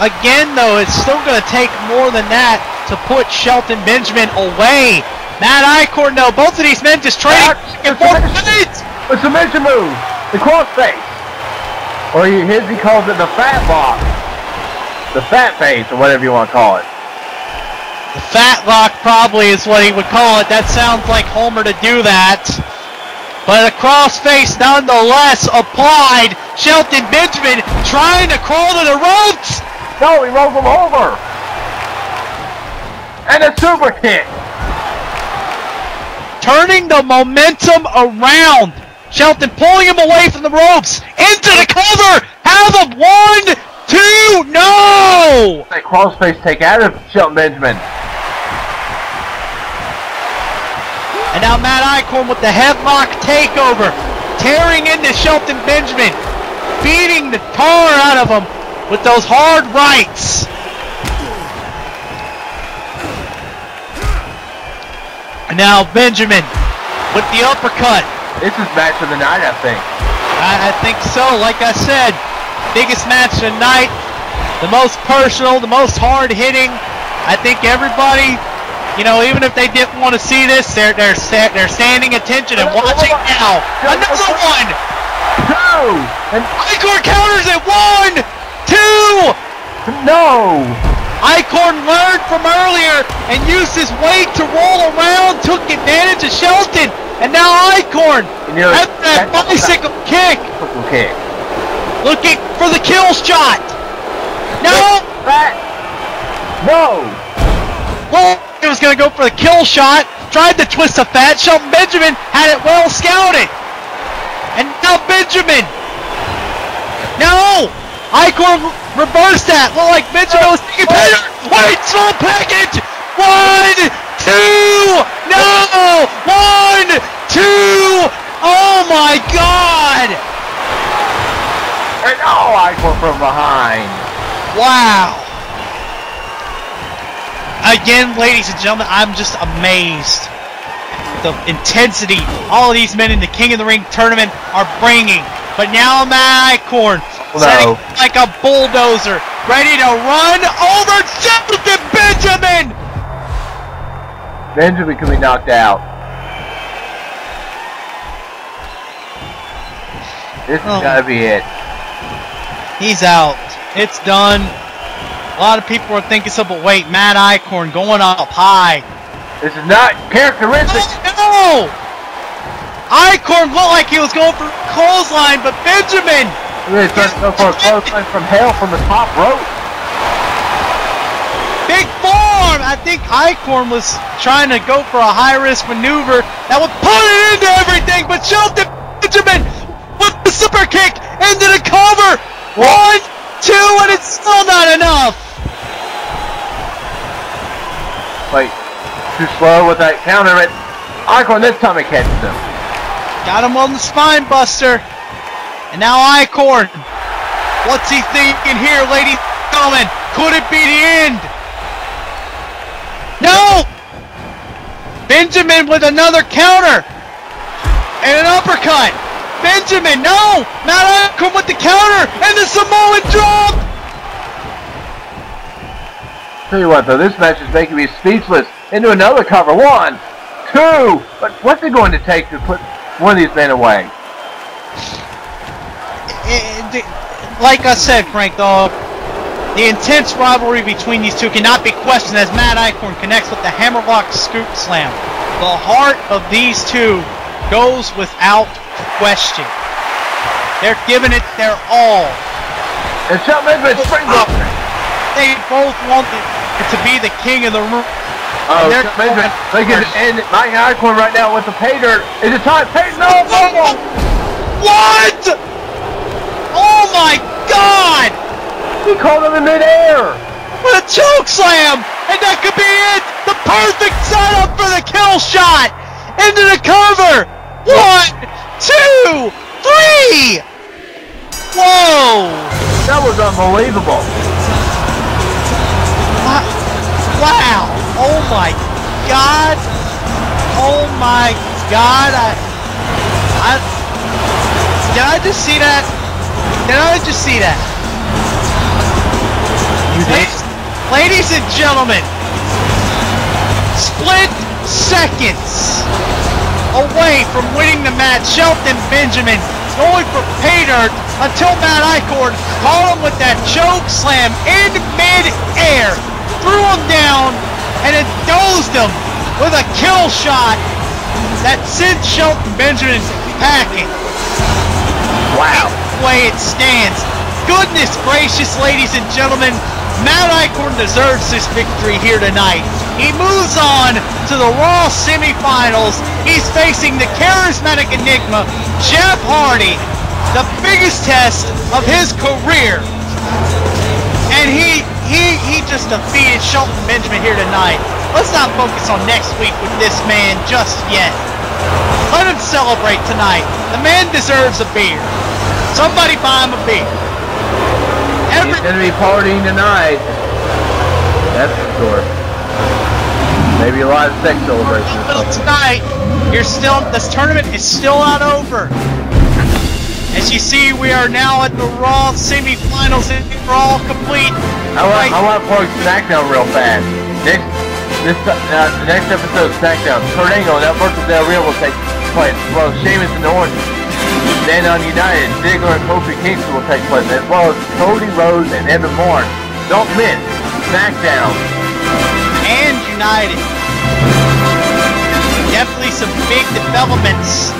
[SPEAKER 2] Again, though, it's still going to take more than that to put Shelton Benjamin away. Matt Eichorn, though, both of these men just trading back and forth.
[SPEAKER 3] The submission move. The crossface. Or he calls it the fat lock. The fat face, or whatever you want to call it.
[SPEAKER 2] The fat lock probably is what he would call it. That sounds like Homer to do that. But a crossface nonetheless applied. Shelton Benjamin trying to crawl to the ropes.
[SPEAKER 3] No, he rolls him over. And a super kick.
[SPEAKER 2] Turning the momentum around. Shelton pulling him away from the ropes. Into the cover. Have a 1, 2, no!
[SPEAKER 3] That crossface take out of Shelton Benjamin.
[SPEAKER 2] And now Matt Eichorn with the headlock takeover. Tearing into Shelton Benjamin. Beating the tar out of him with those hard rights. And now Benjamin with the uppercut.
[SPEAKER 3] This is match of the night, I think.
[SPEAKER 2] I think so. Like I said, biggest match of the night, the most personal, the most hard-hitting. I think everybody, you know, even if they didn't want to see this, they're standing attention and watching now. Another one.
[SPEAKER 3] Two. And
[SPEAKER 2] Eichorn counters it. 1, 2.
[SPEAKER 3] no.
[SPEAKER 2] Eichorn learned from earlier and used his weight to roll around, took advantage of Shelton, and now Eichorn has that bicycle kick. Looking for the kill shot. No.
[SPEAKER 3] No.
[SPEAKER 2] Well, he was going to go for the kill shot. Tried to twist the fat. Shelton Benjamin had it well scouted. And now Benjamin. No. Eichorn reversed that. Looked like Benjamin was taking Peter. Wait, slow package. 1, 2. No. 1, 2. Oh my God.
[SPEAKER 3] And Eichorn from behind.
[SPEAKER 2] Wow. Again, ladies and gentlemen, I'm just amazed. The intensity all of these men in the King of the Ring tournament are bringing. But now Matt Eichorn setting like a bulldozer, ready to run over Shelton Benjamin.
[SPEAKER 3] Benjamin can be knocked out. This has got to be it.
[SPEAKER 2] He's out. It's done. A lot of people are thinking so, but wait, Matt Eichorn going up high.
[SPEAKER 3] This is not characteristic.
[SPEAKER 2] Oh, no! Eichorn looked like he was going for a clothesline, but Benjamin.
[SPEAKER 3] Really trying to go for a clothesline from hell from the top rope.
[SPEAKER 2] Big forearm. I think Eichorn was trying to go for a high-risk maneuver that would put it into everything, but Shelton Benjamin with the super kick into the cover. 1, 2, and it's still not enough.
[SPEAKER 3] Wait, too slow with that counter. Eichorn this time he catches him.
[SPEAKER 2] Got him on the spine buster. And now Eichorn. What's he thinking here, ladies and gentlemen? Could it be the end? No! Benjamin with another counter. And an uppercut. Benjamin, no! Matt Eichorn with the counter and the Samoan drop!
[SPEAKER 3] Tell you what though, this match is making me speechless. Into another cover. 1, 2! But what's it going to take to put one of these men away?
[SPEAKER 2] Like I said, Frank, though, the intense rivalry between these two cannot be questioned as Matt Eichorn connects with the hammerlock scoop slam. The heart of these two goes without question. They're giving it their all.
[SPEAKER 3] And Shelton Benjamin springboard.
[SPEAKER 2] They both want it to be the king of the room.
[SPEAKER 3] Oh, Shelton Benjamin. They can end Mike Eichorn right now with the pay dirt. Is it time? Pay no!
[SPEAKER 2] What? Oh my God!
[SPEAKER 3] He called him in midair.
[SPEAKER 2] With a choke slam, and that could be it. The perfect setup for the kill shot into the cover. 1, 2, 3! Whoa!
[SPEAKER 3] That was unbelievable.
[SPEAKER 2] Wow! Oh my God! Oh my God! Did I just see that? Did I just see that?
[SPEAKER 3] You did?
[SPEAKER 2] Ladies and gentlemen, split seconds away from winning the match. Shelton Benjamin going for pay dirt until Matt Eichorn caught him with that choke slam in mid-air, threw him down, and then dozed him with a kill shot that sent Shelton Benjamin packing.
[SPEAKER 3] Wow.
[SPEAKER 2] The way it stands. Goodness gracious, ladies and gentlemen, Matt Eichorn deserves this victory here tonight. He moves on to the Raw semifinals. He's facing the charismatic enigma, Jeff Hardy, the biggest test of his career. And he just defeated Shelton Benjamin here tonight. Let's not focus on next week with this man just yet. Let him celebrate tonight. The man deserves a beer. Somebody buy him a beer.
[SPEAKER 3] He's going to be partying tonight. That's for sure. Maybe a lot of sex celebration.
[SPEAKER 2] Tonight, this tournament is still not over. As you see, we are now at the Raw semifinals, and we're all complete.
[SPEAKER 3] I want to plug SmackDown real fast. The next episode of SmackDown, Kurt Angle and Alberto Del Rio will take place, as well as Sheamus and Orton. Then on United, Ziggler and Kofi Kingston will take place, as well as Cody Rhodes and Evan Bourne. Don't miss SmackDown
[SPEAKER 2] and United. Definitely some big developments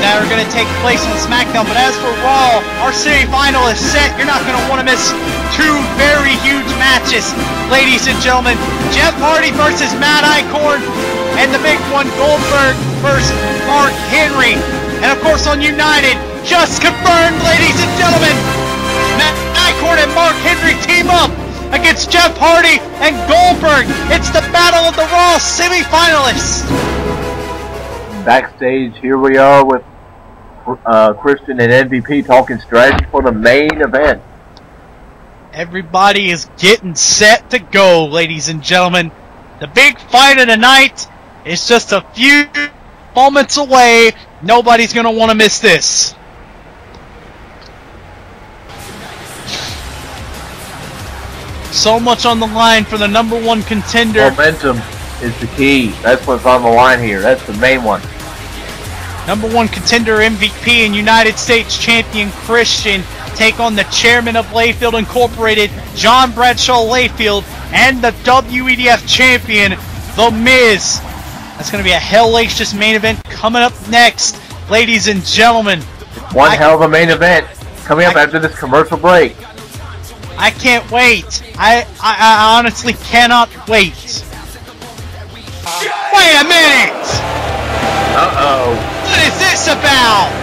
[SPEAKER 2] that are going to take place on SmackDown. But as for Raw, our semifinal is set. You're not going to want to miss two very huge matches, ladies and gentlemen. Jeff Hardy versus Matt Eichorn, and the big one, Goldberg versus Mark Henry. And of course on United, just confirmed, ladies and gentlemen, Matt Eichorn and Mark Henry team up against Jeff Hardy and Goldberg. It's the Battle of the Raw semifinalists.
[SPEAKER 3] Backstage, here we are with Christian and MVP talking strategy for the main event.
[SPEAKER 2] Everybody is getting set to go, ladies and gentlemen. The big fight of the night is just a few moments away. Nobody's going to want to miss this. So much on the line for the #1 contender.
[SPEAKER 3] Momentum is the key. That's what's on the line here. That's the main one.
[SPEAKER 2] #1 contender MVP and United States champion Christian take on the chairman of Layfield Incorporated, John Bradshaw Layfield, and the WEDF champion, The Miz. That's going to be a hellacious main event coming up next, ladies and gentlemen.
[SPEAKER 3] One hell of a main event coming up after this commercial break.
[SPEAKER 2] I can't wait. I honestly cannot wait. Wait a minute!
[SPEAKER 3] Uh-oh.
[SPEAKER 2] What is this about?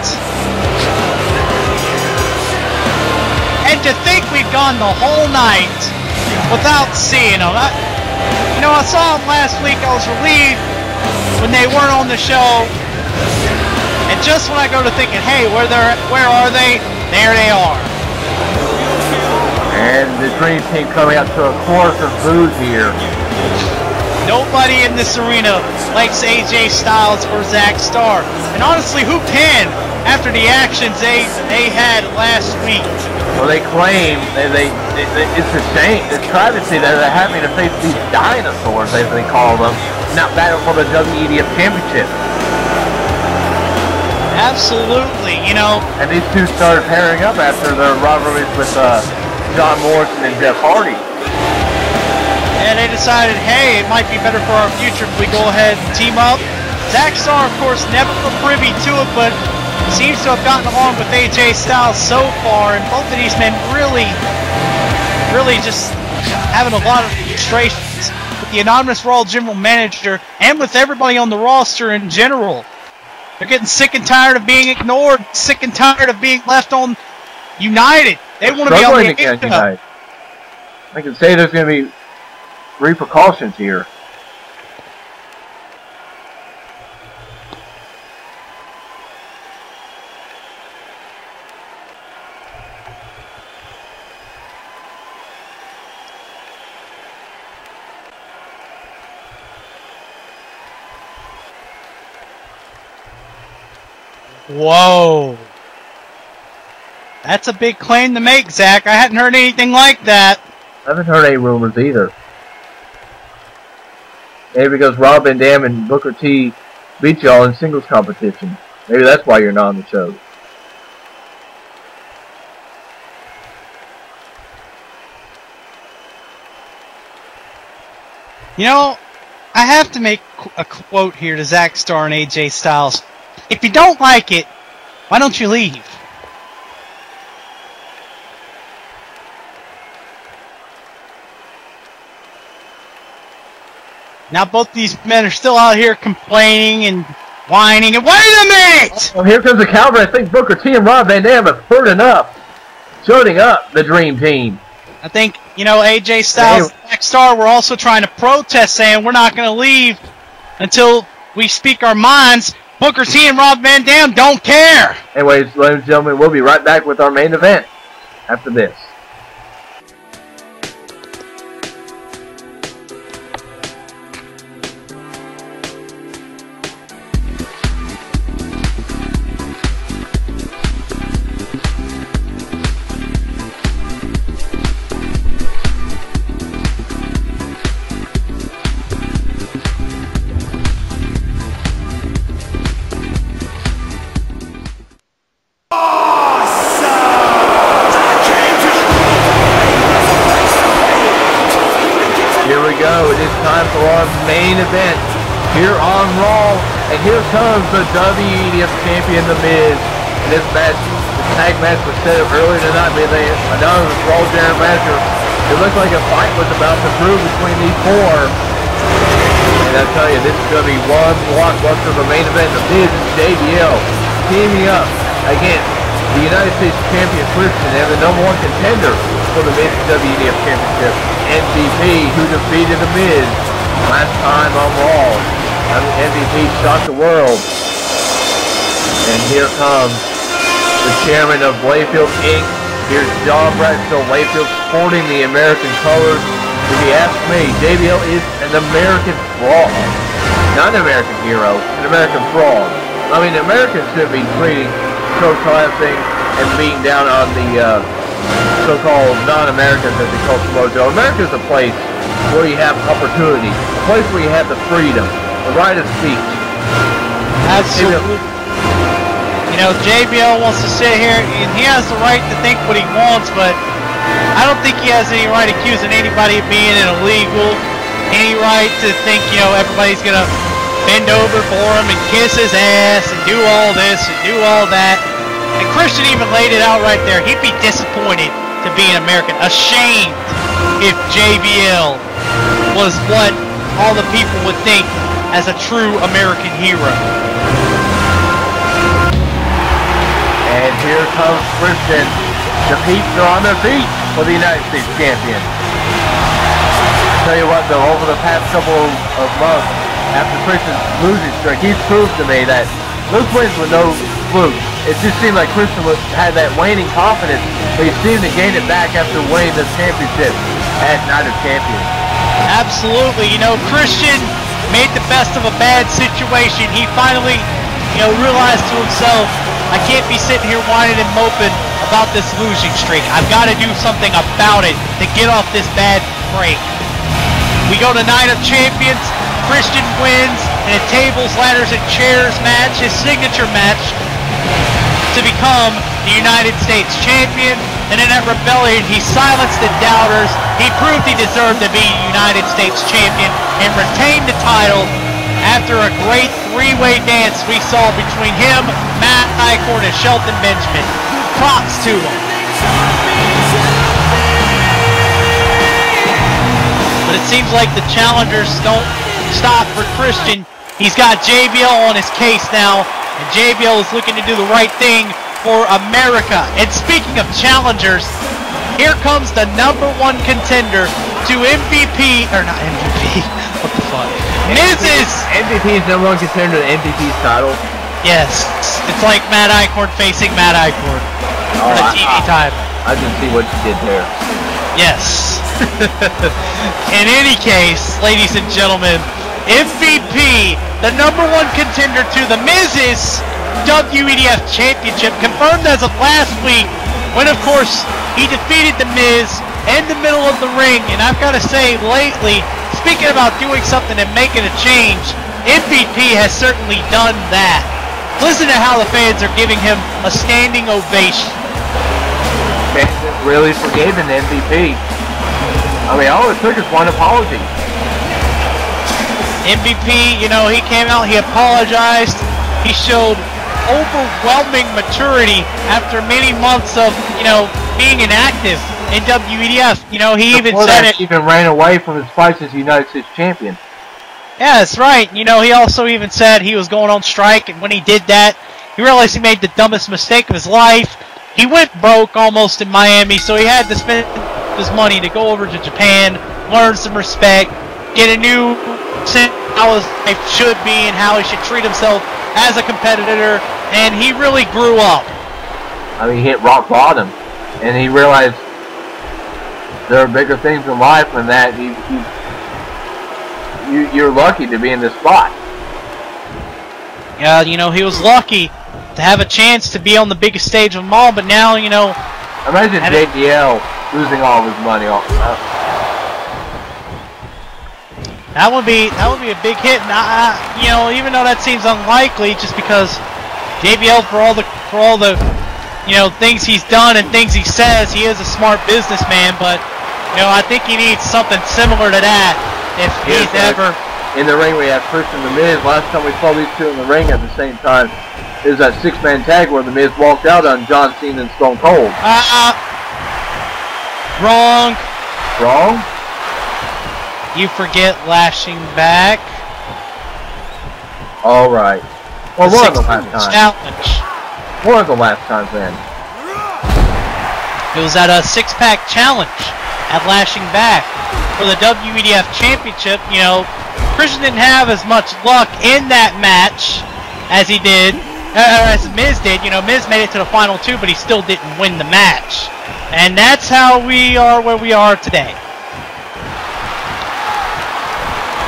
[SPEAKER 2] And to think we've gone the whole night without seeing them. I saw them last week. I was relieved when they weren't on the show. And just when I go to thinking, hey, where are they? There they are.
[SPEAKER 3] And the Dream Team coming out to a chorus of boos here.
[SPEAKER 2] Nobody in this arena likes AJ Styles or Zack Starr. And honestly, who can after the actions they had last week?
[SPEAKER 3] Well, they claim it's a shame, it's travesty that they're having to face these dinosaurs, as they call them, not battle for the WEDF Championship.
[SPEAKER 2] Absolutely,
[SPEAKER 3] And these two started pairing up after their rivalries with John Morrison and Jeff Hardy.
[SPEAKER 2] And they decided, hey, it might be better for our future if we go ahead and team up. Zack Starr, of course, never privy to it, but seems to have gotten along with AJ Styles so far, and both of these men really just having a lot of frustrations with the anonymous Raw General Manager and with everybody on the roster in general. They're getting sick and tired of being ignored, sick and tired of being left on United. They want to be on the United.
[SPEAKER 3] I can say there's going to be repercussions here.
[SPEAKER 2] Whoa. That's a big claim to make, Zach. I hadn't heard anything like that.
[SPEAKER 3] I haven't heard any rumors either. Maybe because Rob Van Dam and Booker T beat y'all in singles competition. Maybe that's why you're not on the show.
[SPEAKER 2] I have to make a quote here to Zack Starr and AJ Styles. If you don't like it, why don't you leave? Now both these men are still out here complaining and whining. And wait a minute!
[SPEAKER 3] Well, here comes the cavalry. I think Booker T and Rob Van Dam have heard enough. Shutting up the Dream Team.
[SPEAKER 2] I think, AJ Styles and Zack Starr were also trying to protest, saying we're not going to leave until we speak our minds. Booker T and Rob Van Dam don't care.
[SPEAKER 3] Anyways, ladies and gentlemen, we'll be right back with our main event after this. we go. It is time for our main event here on Raw. And here comes the WEDF champion, The Miz. And this match, the tag match was set up earlier tonight. I know it was Raw General Manager. It looked like a fight was about to brew between these four. And I tell you, this is going to be one blockbuster of a main event. The Miz and JBL teaming up against the United States Champion Christian and the #1 contender for the Miz WEDF Championship, MVP, who defeated The Miz last time on Raw. MVP shocked the world. And here comes the chairman of Blayfield Inc. Here's John Bradshaw Blayfield sporting the American colors. If you ask me, JBL is an American fraud. Not an American hero, an American fraud. I mean, Americans should be treating pro-classing and beating down on the so-called non-Americans as they call Mojo. America is a place where you have opportunity, a place where you have the freedom, the right of speech.
[SPEAKER 2] Absolutely. You know, JBL wants to sit here, and he has the right to think what he wants, but I don't think he has any right accusing anybody of being illegal, any right to think, you know, everybody's going to bend over for him and kiss his ass and do all this and do all that. And Christian even laid it out right there. He'd be disappointed to be an American, ashamed if JBL was what all the people would think as a true American hero.
[SPEAKER 3] And here comes Christian. The Peeps are on their feet for the United States champion. I tell you what though, over the past couple of months, after Christian's losing streak, he's proved to me that those wins were no fluke. It just seemed like Christian had that waning confidence, but he seemed to gain it back after winning the championship at Night of Champions.
[SPEAKER 2] Absolutely. You know, Christian made the best of a bad situation. He finally, you know, realized to himself, I can't be sitting here whining and moping about this losing streak. I've got to do something about it to get off this bad break. We go to Night of Champions. Christian wins in a tables, ladders, and chairs match, his signature match, to become the United States champion. And in that rebellion, he silenced the doubters. He proved he deserved to be United States champion and retained the title after a great three-way dance we saw between him, Matt Eichorn, and Shelton Benjamin. Props to him. But it seems like the challengers don't stop for Christian. He's got JBL on his case now, and JBL is looking to do the right thing for America. And speaking of challengers, here comes the #1 contender to MVP, or not MVP, what the fuck? Mrs.
[SPEAKER 3] MVP is #1 contender to MVP's title.
[SPEAKER 2] Yes, it's like Matt Eichorn facing Matt Eichorn for the TV time.
[SPEAKER 3] I can see what you did there.
[SPEAKER 2] Yes. In any case, ladies and gentlemen, MVP, the #1 contender to the Miz's WEDF Championship, confirmed as of last week, when of course he defeated the Miz in the middle of the ring. And I've got to say, lately, speaking about doing something and making a change, MVP has certainly done that. Listen to how the fans are giving him a standing ovation.
[SPEAKER 3] Fans really forgave an MVP. I mean, all it took is one apology.
[SPEAKER 2] MVP, you know, he came out, he apologized, he showed overwhelming maturity after many months of, you know, being inactive in WEDF. You know, he even said it.
[SPEAKER 3] He even ran away from his fight as United States champion.
[SPEAKER 2] Yeah, that's right. You know, he also even said he was going on strike, and when he did that, he realized he made the dumbest mistake of his life. He went broke almost in Miami, so he had to spend his money to go over to Japan, learn some respect, get a new sense of how his life should be and how he should treat himself as a competitor, and he really grew up.
[SPEAKER 3] I mean, he hit rock bottom, and he realized there are bigger things in life than that. You're lucky to be in this spot.
[SPEAKER 2] Yeah, you know, he was lucky to have a chance to be on the biggest stage of them all, but now, you know...
[SPEAKER 3] Imagine JBL losing all of his money off
[SPEAKER 2] That would be a big hit, and you know, even though that seems unlikely, just because JBL, for all the you know, things he's done and things he says, he is a smart businessman. But you know, I think he needs something similar to that If he's ever...
[SPEAKER 3] In the ring we have Christian and The Miz. Last time we saw these two in the ring at the same time is that 6-man tag where The Miz walked out on John Cena and Stone Cold.
[SPEAKER 2] Wrong.
[SPEAKER 3] Wrong?
[SPEAKER 2] You forget lashing back.
[SPEAKER 3] Alright. Well, one of the last times.
[SPEAKER 2] Challenge.
[SPEAKER 3] One of the last times then.
[SPEAKER 2] It was at a 6-pack challenge at Lashing Back for the WEDF Championship. You know, Christian didn't have as much luck in that match as he did, as Miz did. You know, Miz made it to the final 2, but he still didn't win the match. And that's how we are where we are today.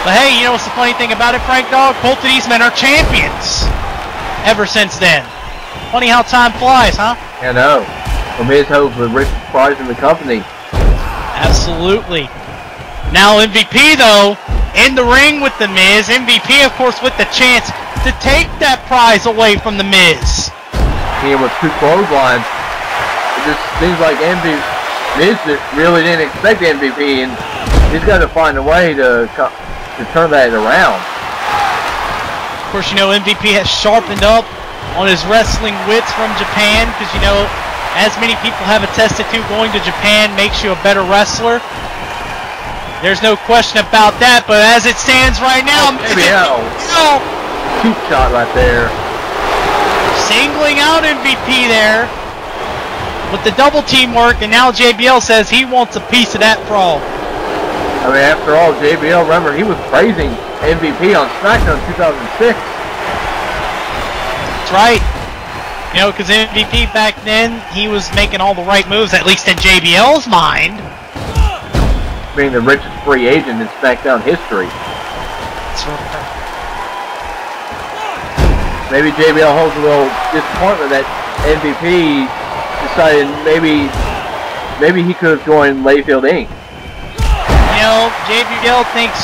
[SPEAKER 2] But hey, you know what's the funny thing about it, Frank Dog? Both of these men are champions ever since then. Funny how time flies, huh?
[SPEAKER 3] I know. The Miz holds the richest prize in the company.
[SPEAKER 2] Absolutely. Now MVP, though, in the ring with The Miz. MVP, of course, with the chance to take that prize away from The Miz.
[SPEAKER 3] Here with 2 clotheslines. It just seems like Miz really didn't expect MVP, and he's got to find a way to turn that around.
[SPEAKER 2] Of course, you know, MVP has sharpened up on his wrestling wits from Japan, because, you know, as many people have attested to, going to Japan makes you a better wrestler. There's no question about that, but as it stands right now,
[SPEAKER 3] cheap shot right there.
[SPEAKER 2] Singling out MVP there with the double teamwork, and now JBL says he wants a piece of that frog.
[SPEAKER 3] I mean, after all, JBL, remember, he was praising MVP on SmackDown 2006.
[SPEAKER 2] That's right. You know, because MVP back then, he was making all the right moves, at least in JBL's mind.
[SPEAKER 3] Being the richest free agent in SmackDown history.
[SPEAKER 2] That's right.
[SPEAKER 3] Maybe JBL holds a little disappointment that MVP decided maybe he could have joined Layfield Inc.
[SPEAKER 2] You know, JBL thinks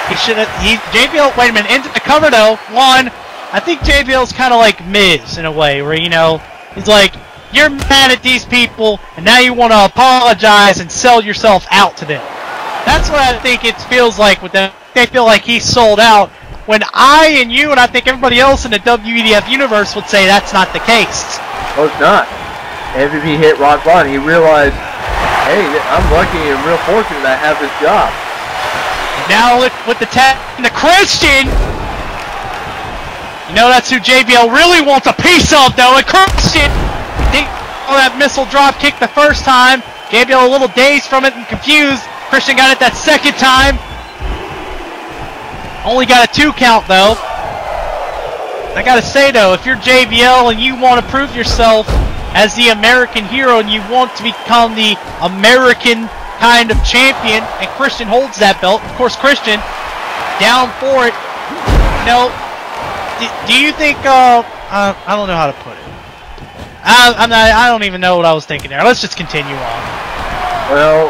[SPEAKER 2] he should have. JBL, wait a minute, into the cover though. One, I think JBL's kind of like Miz in a way, where, you know, he's like, you're mad at these people, and now you want to apologize and sell yourself out to them. That's what I think it feels like with them. They feel like he's sold out, when I and you and I think everybody else in the WEDF universe would say that's not the case.
[SPEAKER 3] Oh, it's not. MVP hit rock bottom. He realized, hey, I'm lucky and real fortunate that I have this job.
[SPEAKER 2] Now with the tag and the Christian, you know that's who JBL really wants a piece of, though. And Christian, that missile drop kick the first time. JBL a little dazed from it and confused. Christian got it that second time. Only got a 2 count, though. I gotta say, though, if you're JBL and you want to prove yourself as the American hero and you want to become the American kind of champion, and Christian holds that belt, of course Christian down for it. You know, do you think, I don't know how to put it. I don't even know what I was thinking there. Let's just continue on.
[SPEAKER 3] Well,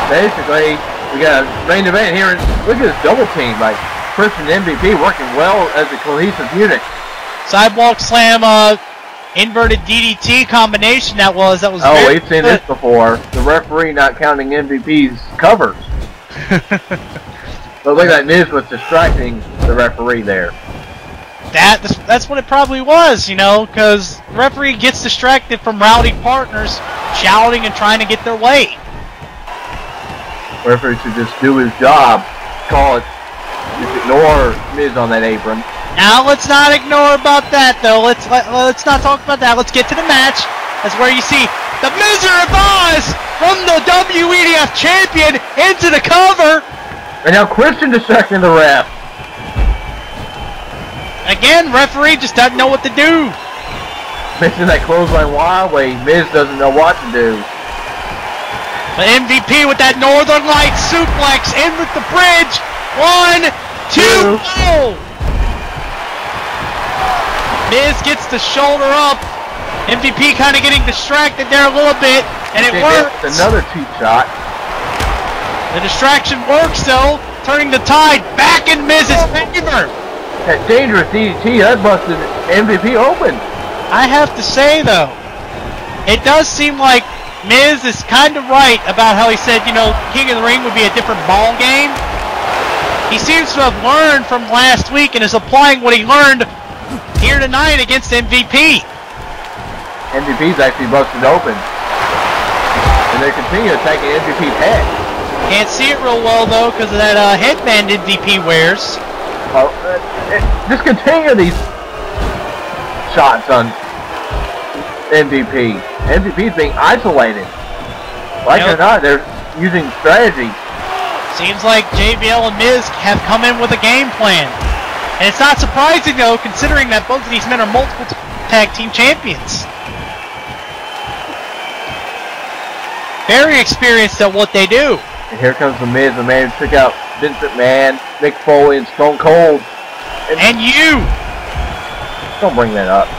[SPEAKER 3] basically, we got a main event here, and look at this double team, like Christian and MVP working well as a cohesive unit.
[SPEAKER 2] Sidewalk slam, inverted DDT combination that was.
[SPEAKER 3] Oh, we've seen this before. The referee not counting MVP's covers. But look at that, Miz was distracting the referee there.
[SPEAKER 2] That's what it probably was, you know, because the referee gets distracted from rowdy partners shouting and trying to get their way.
[SPEAKER 3] Referee should just do his job, call it, just ignore Miz on that apron.
[SPEAKER 2] Now let's not ignore about that, though. Let's not talk about that. Let's get to the match. That's where you see the Mizery from the WEDF champion into the cover.
[SPEAKER 3] And now Christian distracting the ref.
[SPEAKER 2] Again, referee just doesn't know what to do.
[SPEAKER 3] Missing that clothesline wildly. Miz doesn't know what to do.
[SPEAKER 2] But MVP with that Northern Light suplex in with the bridge. 1, 2, go! Miz gets the shoulder up. MVP kind of getting distracted there a little bit, and it works.
[SPEAKER 3] Another cheap shot.
[SPEAKER 2] The distraction works, though, turning the tide back in Miz's favor.
[SPEAKER 3] That dangerous DDT, that busted MVP open.
[SPEAKER 2] I have to say, though, it does seem like Miz is kind of right about how he said, you know, King of the Ring would be a different ball game. He seems to have learned from last week and is applying what he learned here tonight against MVP.
[SPEAKER 3] MVP's actually busted open. And they continue attacking MVP's head.
[SPEAKER 2] Can't see it real well, though, because of that headband MVP wears.
[SPEAKER 3] Just continue these shots on MVP. MVP's being isolated. Like it or not, they're using strategy.
[SPEAKER 2] Seems like JBL and Miz have come in with a game plan. And it's not surprising, though, considering that both of these men are multiple tag team champions. Very experienced at what they do.
[SPEAKER 3] And here comes the Miz, the man who took out Vince McMahon, Mick Foley, and Stone Cold.
[SPEAKER 2] And you!
[SPEAKER 3] Don't bring that up.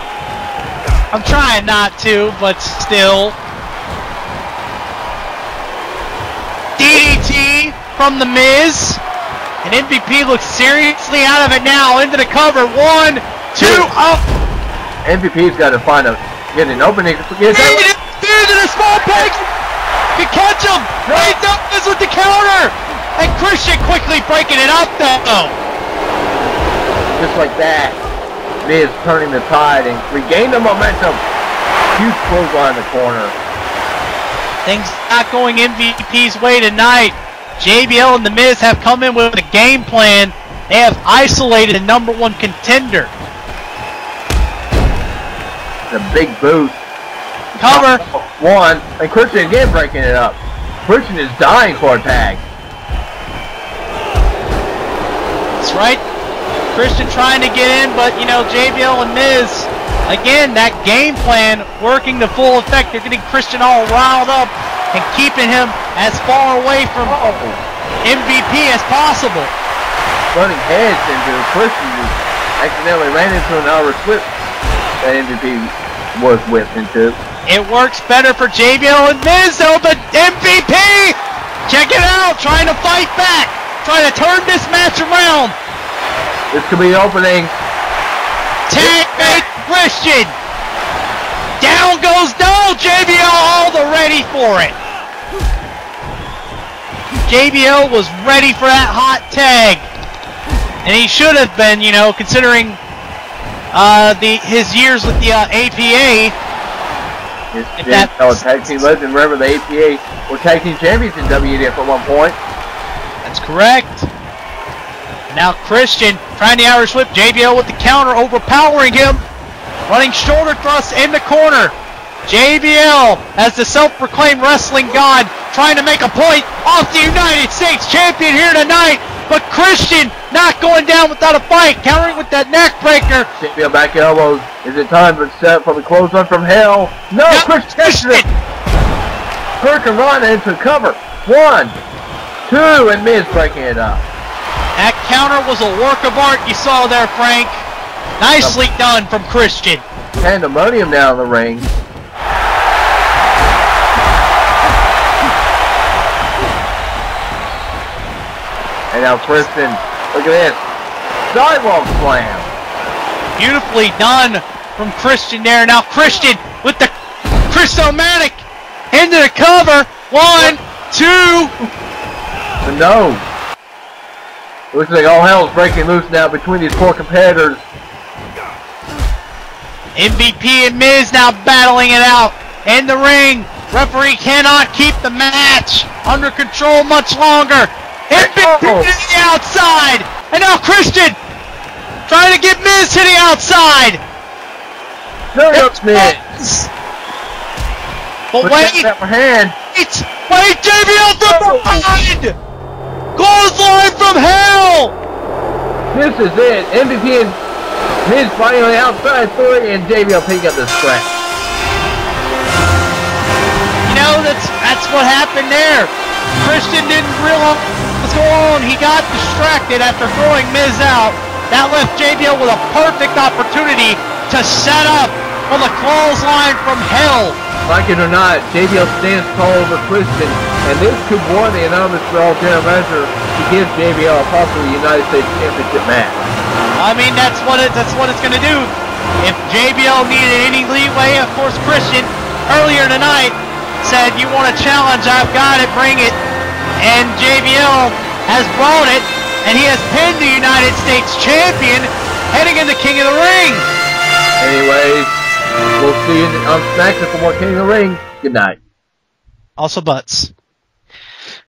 [SPEAKER 2] I'm trying not to, but still. DDT from the Miz. And MVP looks seriously out of it now. Into the cover. 1, 2, up.
[SPEAKER 3] MVP's got to get an opening.
[SPEAKER 2] Into the small peg. Can catch him. Right up Miz with the counter. And Christian quickly breaking it up though.
[SPEAKER 3] Just like that. Miz turning the tide and regained the momentum. Huge clothesline in the corner.
[SPEAKER 2] Things not going MVP's way tonight. JBL and The Miz have come in with a game plan. They have isolated the #1 contender.
[SPEAKER 3] The big boost.
[SPEAKER 2] Cover.
[SPEAKER 3] 1, and Christian again breaking it up. Christian is dying for a tag.
[SPEAKER 2] That's right. Christian trying to get in, but you know, JBL and Miz, again, that game plan working to full effect. They're getting Christian all riled up and keeping him as far away from MVP as possible.
[SPEAKER 3] Running heads into Christian, who accidentally ran into an Irish whip that MVP was whipped into.
[SPEAKER 2] It works better for JBL and Miz though, but MVP, check it out, trying to fight back, trying to turn this match around.
[SPEAKER 3] This could be opening.
[SPEAKER 2] Tag mate Christian. Down goes JBL all the ready for it. JBL was ready for that hot tag. And he should have been, you know, considering his years with the APA.
[SPEAKER 3] Tag team legend. Remember, the APA were tag team champions in WEDF at one point.
[SPEAKER 2] That's correct. Now Christian trying the Irish whip. JBL with the counter, overpowering him. Running shoulder thrust in the corner. JBL as the self-proclaimed wrestling god trying to make a point off the United States champion here tonight. But Christian not going down without a fight. Countering with that neck breaker.
[SPEAKER 3] JBL back elbows. Is it time for set for the clothesline from hell? No, Christian. Kirk and Ronda into cover. 1, 2, and Miz breaking it up.
[SPEAKER 2] That counter was a work of art you saw there, Frank. Nicely done from Christian.
[SPEAKER 3] Pandemonium down the ring. And now Christian, look at this. Sidewalk slam.
[SPEAKER 2] Beautifully done from Christian there. Now Christian with the Chris-O-Matic into the cover. 1, 2.
[SPEAKER 3] No. Looks like all hell's breaking loose now between these poor competitors.
[SPEAKER 2] MVP and Miz now battling it out in the ring. Referee cannot keep the match under control much longer. MVP to the outside. And now Christian trying to get Miz to the outside.
[SPEAKER 3] No, Miz.
[SPEAKER 2] But wait. Wait, JBL from behind. Clothesline from hell.
[SPEAKER 3] This is it. MVP and Miz fighting on the outside 3, and JBL picking up the scratch.
[SPEAKER 2] You know, that's what happened there. Christian didn't realize what's going on. He got distracted after throwing Miz out. That left JBL with a perfect opportunity to set up for the clothesline from hell.
[SPEAKER 3] Like it or not, JBL stands tall over Christian, and this could warrant the anonymous Raw general manager to give JBL a possible United States Championship match.
[SPEAKER 2] I mean, that's what it's going to do. If JBL needed any leeway, of course, Christian earlier tonight said, "You want a challenge? I've got it. Bring it." And JBL has brought it, and he has pinned the United States champion, heading into King of the Ring.
[SPEAKER 5] Anyways, we'll see you on SmackDown for more King of the Ring. Good night.
[SPEAKER 2] Also butts.